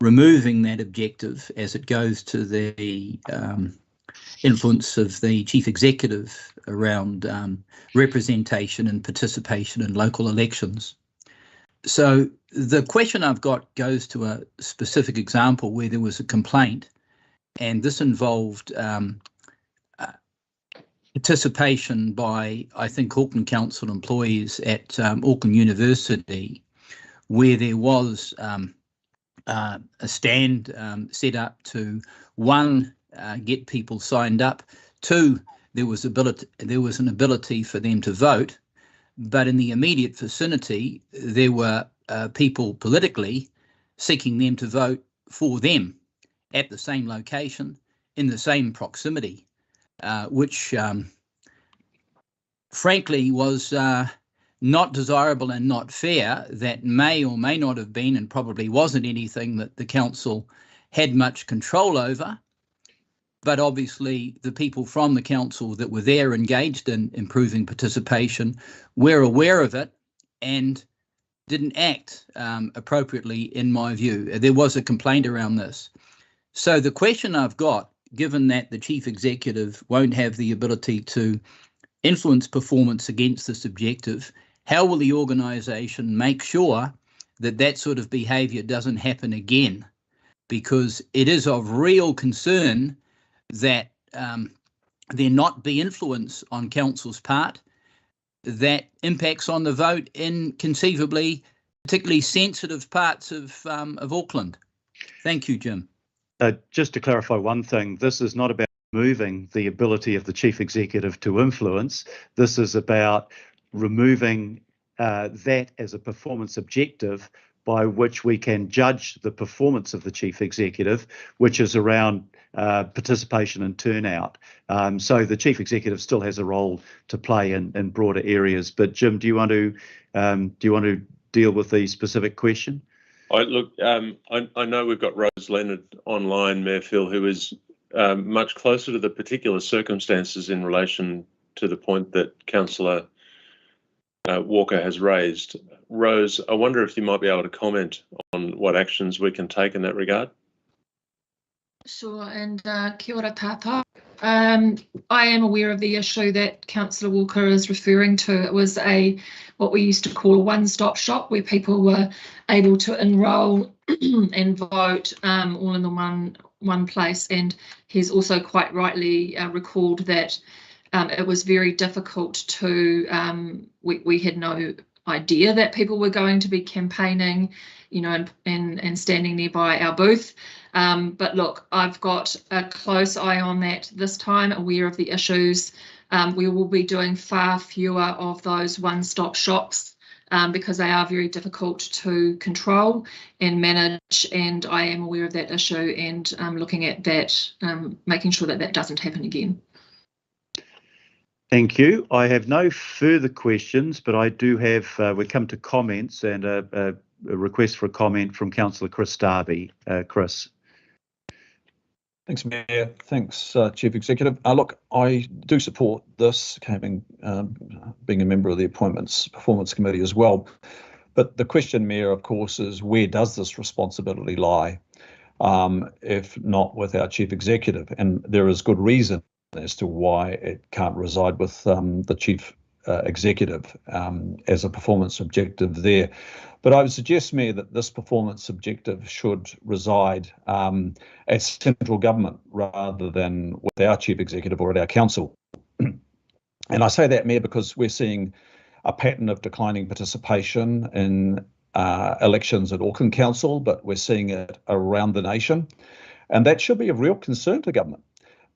removing that objective as it goes to the influence of the chief executive around representation and participation in local elections. So the question I've got goes to a specific example where there was a complaint, and this involved participation by, I think, Auckland Council employees at Auckland University, where there was a stand set up to, one, get people signed up, two, there was an ability for them to vote, but in the immediate vicinity there were people politically seeking them to vote for them at the same location, in the same proximity, which frankly was not desirable and not fair. That may or may not have been, and probably wasn't, anything that the council had much control over. But obviously the people from the council that were there engaged in improving participation were aware of it and didn't act appropriately, in my view. There was a complaint around this. So the question I've got, given that the chief executive won't have the ability to influence performance against this objective, how will the organisation make sure that that sort of behaviour doesn't happen again? Because it is of real concern that there not be influence on council's part that impacts on the vote in conceivably particularly sensitive parts of Auckland. Thank you, Jim. Just to clarify one thing, this is not about removing the ability of the chief executive to influence. This is about removing that as a performance objective by which we can judge the performance of the chief executive, which is around participation and turnout. So the chief executive still has a role to play in broader areas. But Jim, do you want to deal with the specific question? I know we've got Rose Leonard online, Mayor Phil, who is much closer to the particular circumstances in relation to the point that Councillor Walker has raised. Rose, I wonder if you might be able to comment on what actions we can take in that regard. Sure, and kia ora tātou. I am aware of the issue that Councillor Walker is referring to. It was what we used to call a one-stop shop, where people were able to enrol and vote all in the one place. And he's also quite rightly recalled that it was very difficult to, we had no idea that people were going to be campaigning, you know, and standing nearby our booth. But look, I've got a close eye on that this time, aware of the issues. We will be doing far fewer of those one-stop shops because they are very difficult to control and manage, and I am aware of that issue and looking at that, making sure that that doesn't happen again. Thank you. I have no further questions, but I do have, we come to comments and a request for a comment from Councillor Chris Darby. Chris. Thanks, Mayor. Thanks, Chief Executive. Look, I do support this, being a member of the Appointments Performance Committee as well. But the question, Mayor, of course, is where does this responsibility lie, if not with our Chief Executive? And there is good reason as to why it can't reside with the Chief Executive as a performance objective there. But I would suggest, Mayor, that this performance objective should reside at central government rather than with our Chief Executive or at our council. And I say that, Mayor, because we're seeing a pattern of declining participation in elections at Auckland Council, but we're seeing it around the nation. And that should be of real concern to government,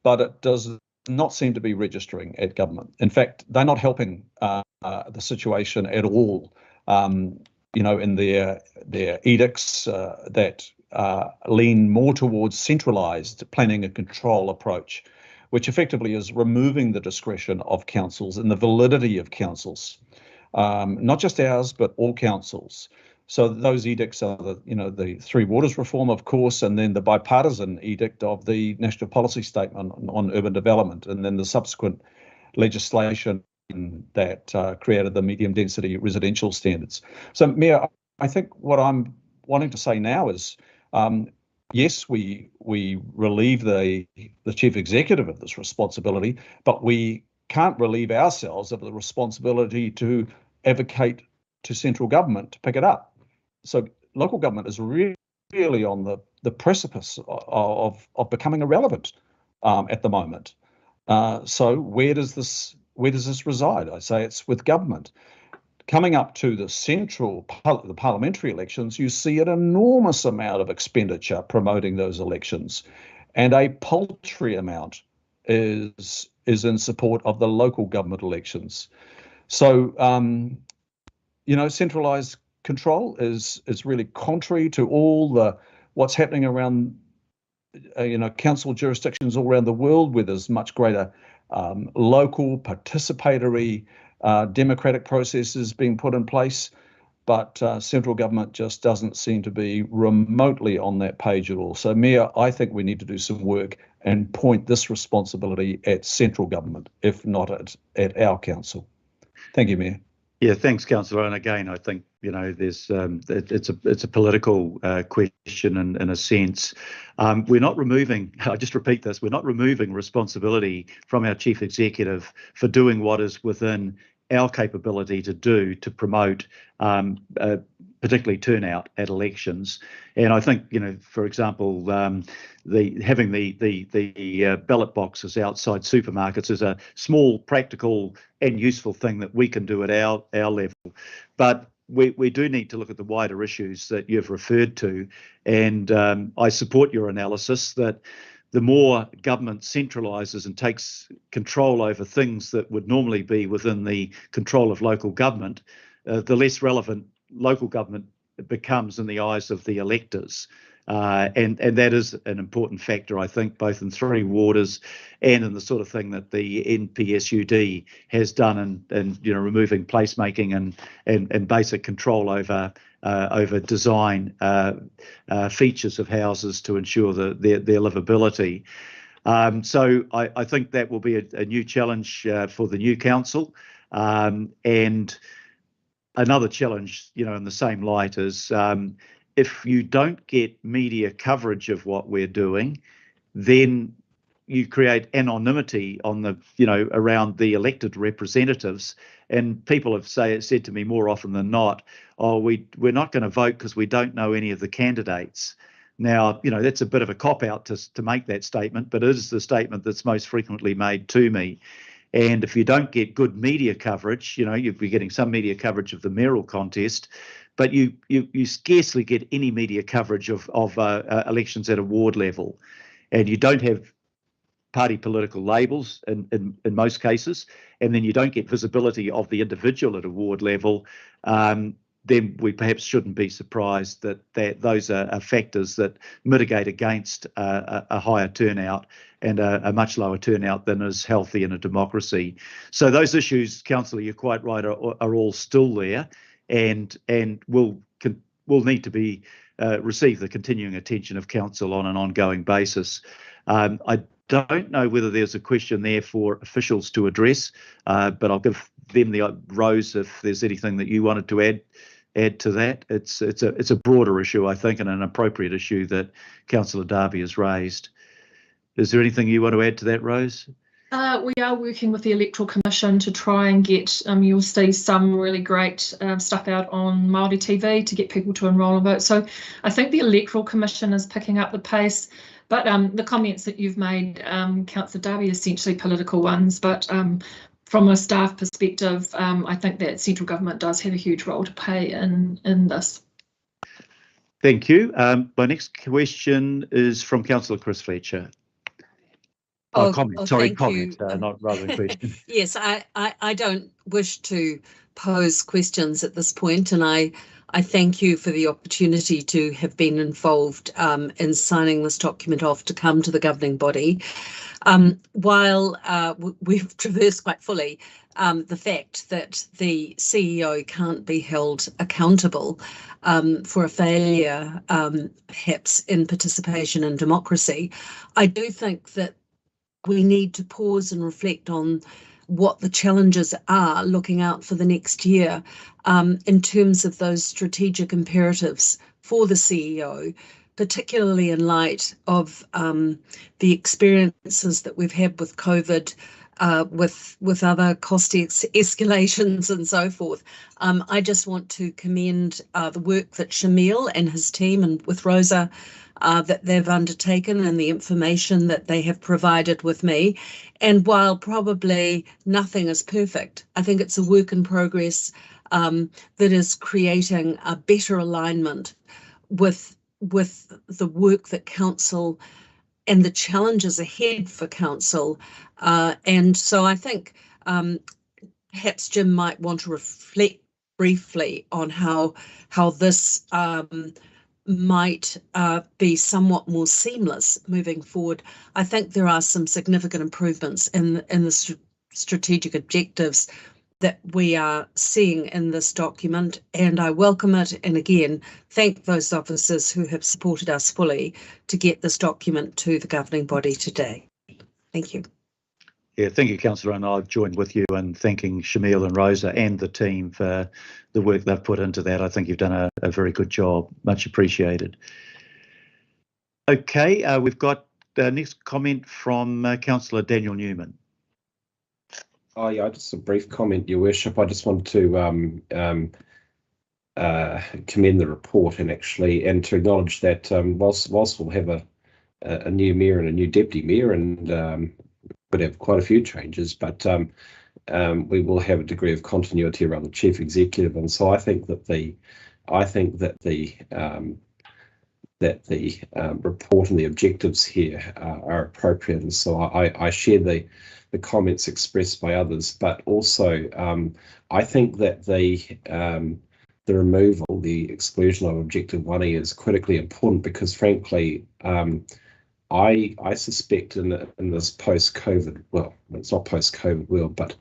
but it does not seem to be registering at government. In fact, they're not helping the situation at all. You know, in their edicts that lean more towards centralised planning and control approach, which effectively is removing the discretion of councils and the validity of councils, not just ours, but all councils. So those edicts are the Three Waters reform, of course, and then the bipartisan edict of the National Policy Statement on Urban Development, and then the subsequent legislation that created the medium density residential standards. So, Mayor, I think what I'm wanting to say now is, yes, we relieve the Chief Executive of this responsibility, but we can't relieve ourselves of the responsibility to advocate to central government to pick it up. So local government is really on the precipice of becoming irrelevant at the moment. So where does this reside? I say it's with government. coming up to the parliamentary elections, you see an enormous amount of expenditure promoting those elections, and a paltry amount is in support of the local government elections. So, centralised control is really contrary to all what's happening around council jurisdictions all around the world, where there's much greater local participatory democratic processes being put in place. But central government just doesn't seem to be remotely on that page at all. So, Mayor, I think we need to do some work and point this responsibility at central government, if not at our council. Thank you, Mayor. Yeah, thanks, Councillor. And again, I think there's it's a political question in a sense. We're not removing. I just repeat this: we're not removing responsibility from our chief executive for doing what is within our capability to do to promote, particularly turnout at elections. And I think, for example, having the ballot boxes outside supermarkets is a small, practical and useful thing that we can do at our level. But we do need to look at the wider issues that you've referred to. And I support your analysis that the more government centralises and takes control over things that would normally be within the control of local government, the less relevant local government becomes in the eyes of the electors. And that is an important factor, I think, both in Three Waters and in the sort of thing that the NPSUD has done in removing placemaking and basic control over design features of houses to ensure their livability. So I think that will be a new challenge for the new council. And another challenge, in the same light is if you don't get media coverage of what we're doing, then you create anonymity on around the elected representatives, and people have said to me more often than not, we're not going to vote because we don't know any of the candidates. Now, that's a bit of a cop-out to make that statement, but it is the statement that's most frequently made to me. And if you don't get good media coverage, you'll be getting some media coverage of the mayoral contest, but you scarcely get any media coverage of elections at a ward level, and you don't have party political labels in most cases, and then you don't get visibility of the individual at a ward level, then we perhaps shouldn't be surprised that those are factors that mitigate against a higher turnout and a much lower turnout than is healthy in a democracy. So those issues, Councillor, you're quite right, are all still there, and will need to be receive the continuing attention of council on an ongoing basis. I don't know whether there's a question there for officials to address, but I'll give them the rose if there's anything that you wanted to add to that. It's a broader issue, I think, and an appropriate issue that Councillor Darby has raised. Is there anything you want to add to that, Rose? We are working with the Electoral Commission to try and get, you'll see some really great stuff out on Māori TV to get people to enrol and vote. So I think the Electoral Commission is picking up the pace, but the comments that you've made, Councillor Darby, are essentially political ones. But from a staff perspective, I think that central government does have a huge role to play in this. Thank you. My next question is from Councillor Chris Fletcher. Comment, not rather than question. Yes, I don't wish to pose questions at this point, and I thank you for the opportunity to have been involved in signing this document off to come to the governing body. While we've traversed quite fully the fact that the CEO can't be held accountable for a failure, perhaps in participation in democracy, I do think that we need to pause and reflect on what the challenges are looking out for the next year in terms of those strategic imperatives for the CEO, particularly in light of the experiences that we've had with COVID, with other cost escalations and so forth. I just want to commend the work that Shamil and his team and with Rosa that they've undertaken and the information that they have provided with me. And while probably nothing is perfect, I think it's a work in progress that is creating a better alignment with the work that council and the challenges ahead for council. And so I think perhaps Jim might want to reflect briefly on how this might be somewhat more seamless moving forward. I think there are some significant improvements in the strategic objectives that we are seeing in this document, and I welcome it, and again thank those officers who have supported us fully to get this document to the governing body today. Thank you. Yeah, thank you, Councillor, and I've joined with you in thanking Shamil and Rosa and the team for the work they've put into that. I think you've done a very good job. Much appreciated. Okay, we've got the next comment from Councillor Daniel Newman. Oh yeah, just a brief comment, Your Worship. I just want to commend the report and to acknowledge that whilst we'll have a new mayor and a new deputy mayor, and would have quite a few changes, but we will have a degree of continuity around the chief executive, and so I think that the report and the objectives here are appropriate, and so I share the comments expressed by others, but also I think that the removal, the exclusion of Objective 1E is critically important because, frankly, I suspect in this post-COVID, well, it's not post-COVID world, but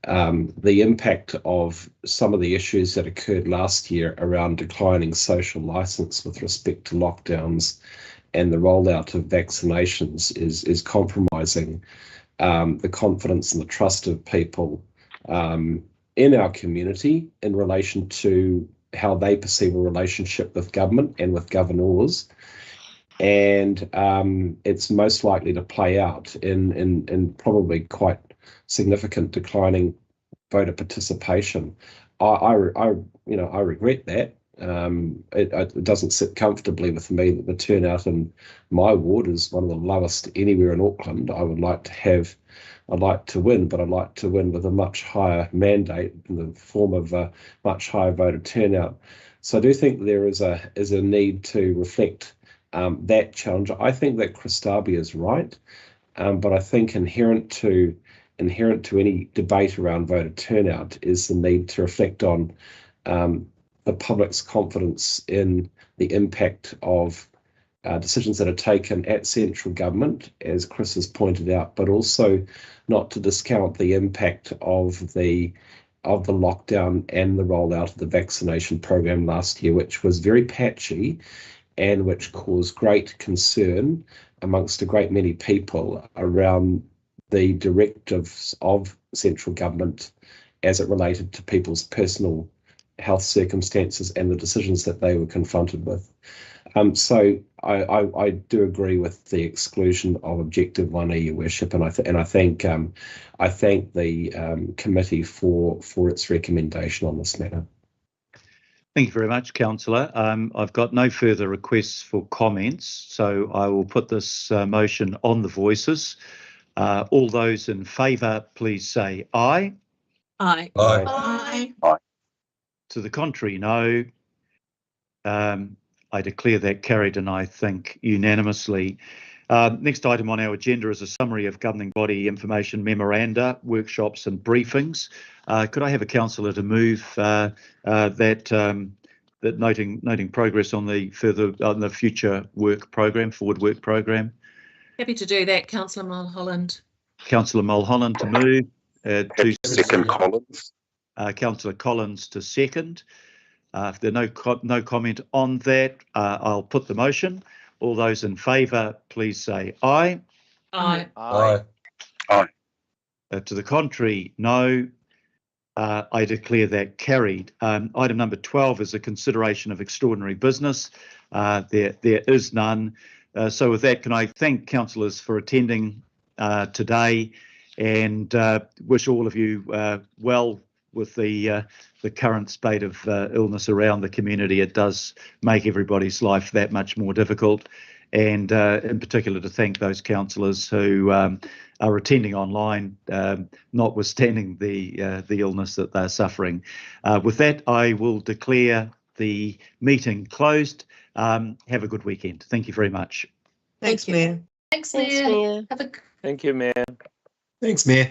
the impact of some of the issues that occurred last year around declining social license with respect to lockdowns and the rollout of vaccinations is compromising the confidence and the trust of people in our community in relation to how they perceive a relationship with government and with governors. And it's most likely to play out in probably quite significant declining voter participation. I regret that. It doesn't sit comfortably with me that the turnout in my ward is one of the lowest anywhere in Auckland. I'd like to win, but I'd like to win with a much higher mandate in the form of a much higher voter turnout. So I do think there is a need to reflect that challenge. I think that Christabia is right, but I think inherent to any debate around voter turnout is the need to reflect on the public's confidence in the impact of decisions that are taken at central government, as Chris has pointed out, but also not to discount the impact of the lockdown and the rollout of the vaccination program last year, which was very patchy and which caused great concern amongst a great many people around the directives of central government as it related to people's personal health circumstances and the decisions that they were confronted with. So I do agree with the exclusion of Objective 1E, Your Worship, and I thank the committee for its recommendation on this matter. Thank you very much, Councillor. I've got no further requests for comments, so I will put this motion on the voices. All those in favour, please say aye. Aye. Aye. Aye. Aye. To the contrary, no. I declare that carried, and I think unanimously. Next item on our agenda is a summary of governing body information memoranda, workshops and briefings. Could I have a councillor to move that noting progress on the future work program, forward work program? Happy to do that, Councillor Mulholland. Councillor Mulholland to move. To Second, Collins. Councillor Collins to second. If there's no comment on that, I'll put the motion. All those in favour, please say aye. Aye. Aye. Aye. To the contrary, no. I declare that carried. Item number 12 is a consideration of extraordinary business. There is none. So with that, can I thank councillors for attending today and wish all of you well with the current spate of illness around the community, it does make everybody's life that much more difficult. And in particular, to thank those councillors who are attending online, notwithstanding the illness that they're suffering. With that, I will declare the meeting closed. Have a good weekend. Thank you very much. Thanks, Mayor. Thanks, Thanks, Mayor. Mayor. Have a Thank you, Mayor. Thanks, Mayor.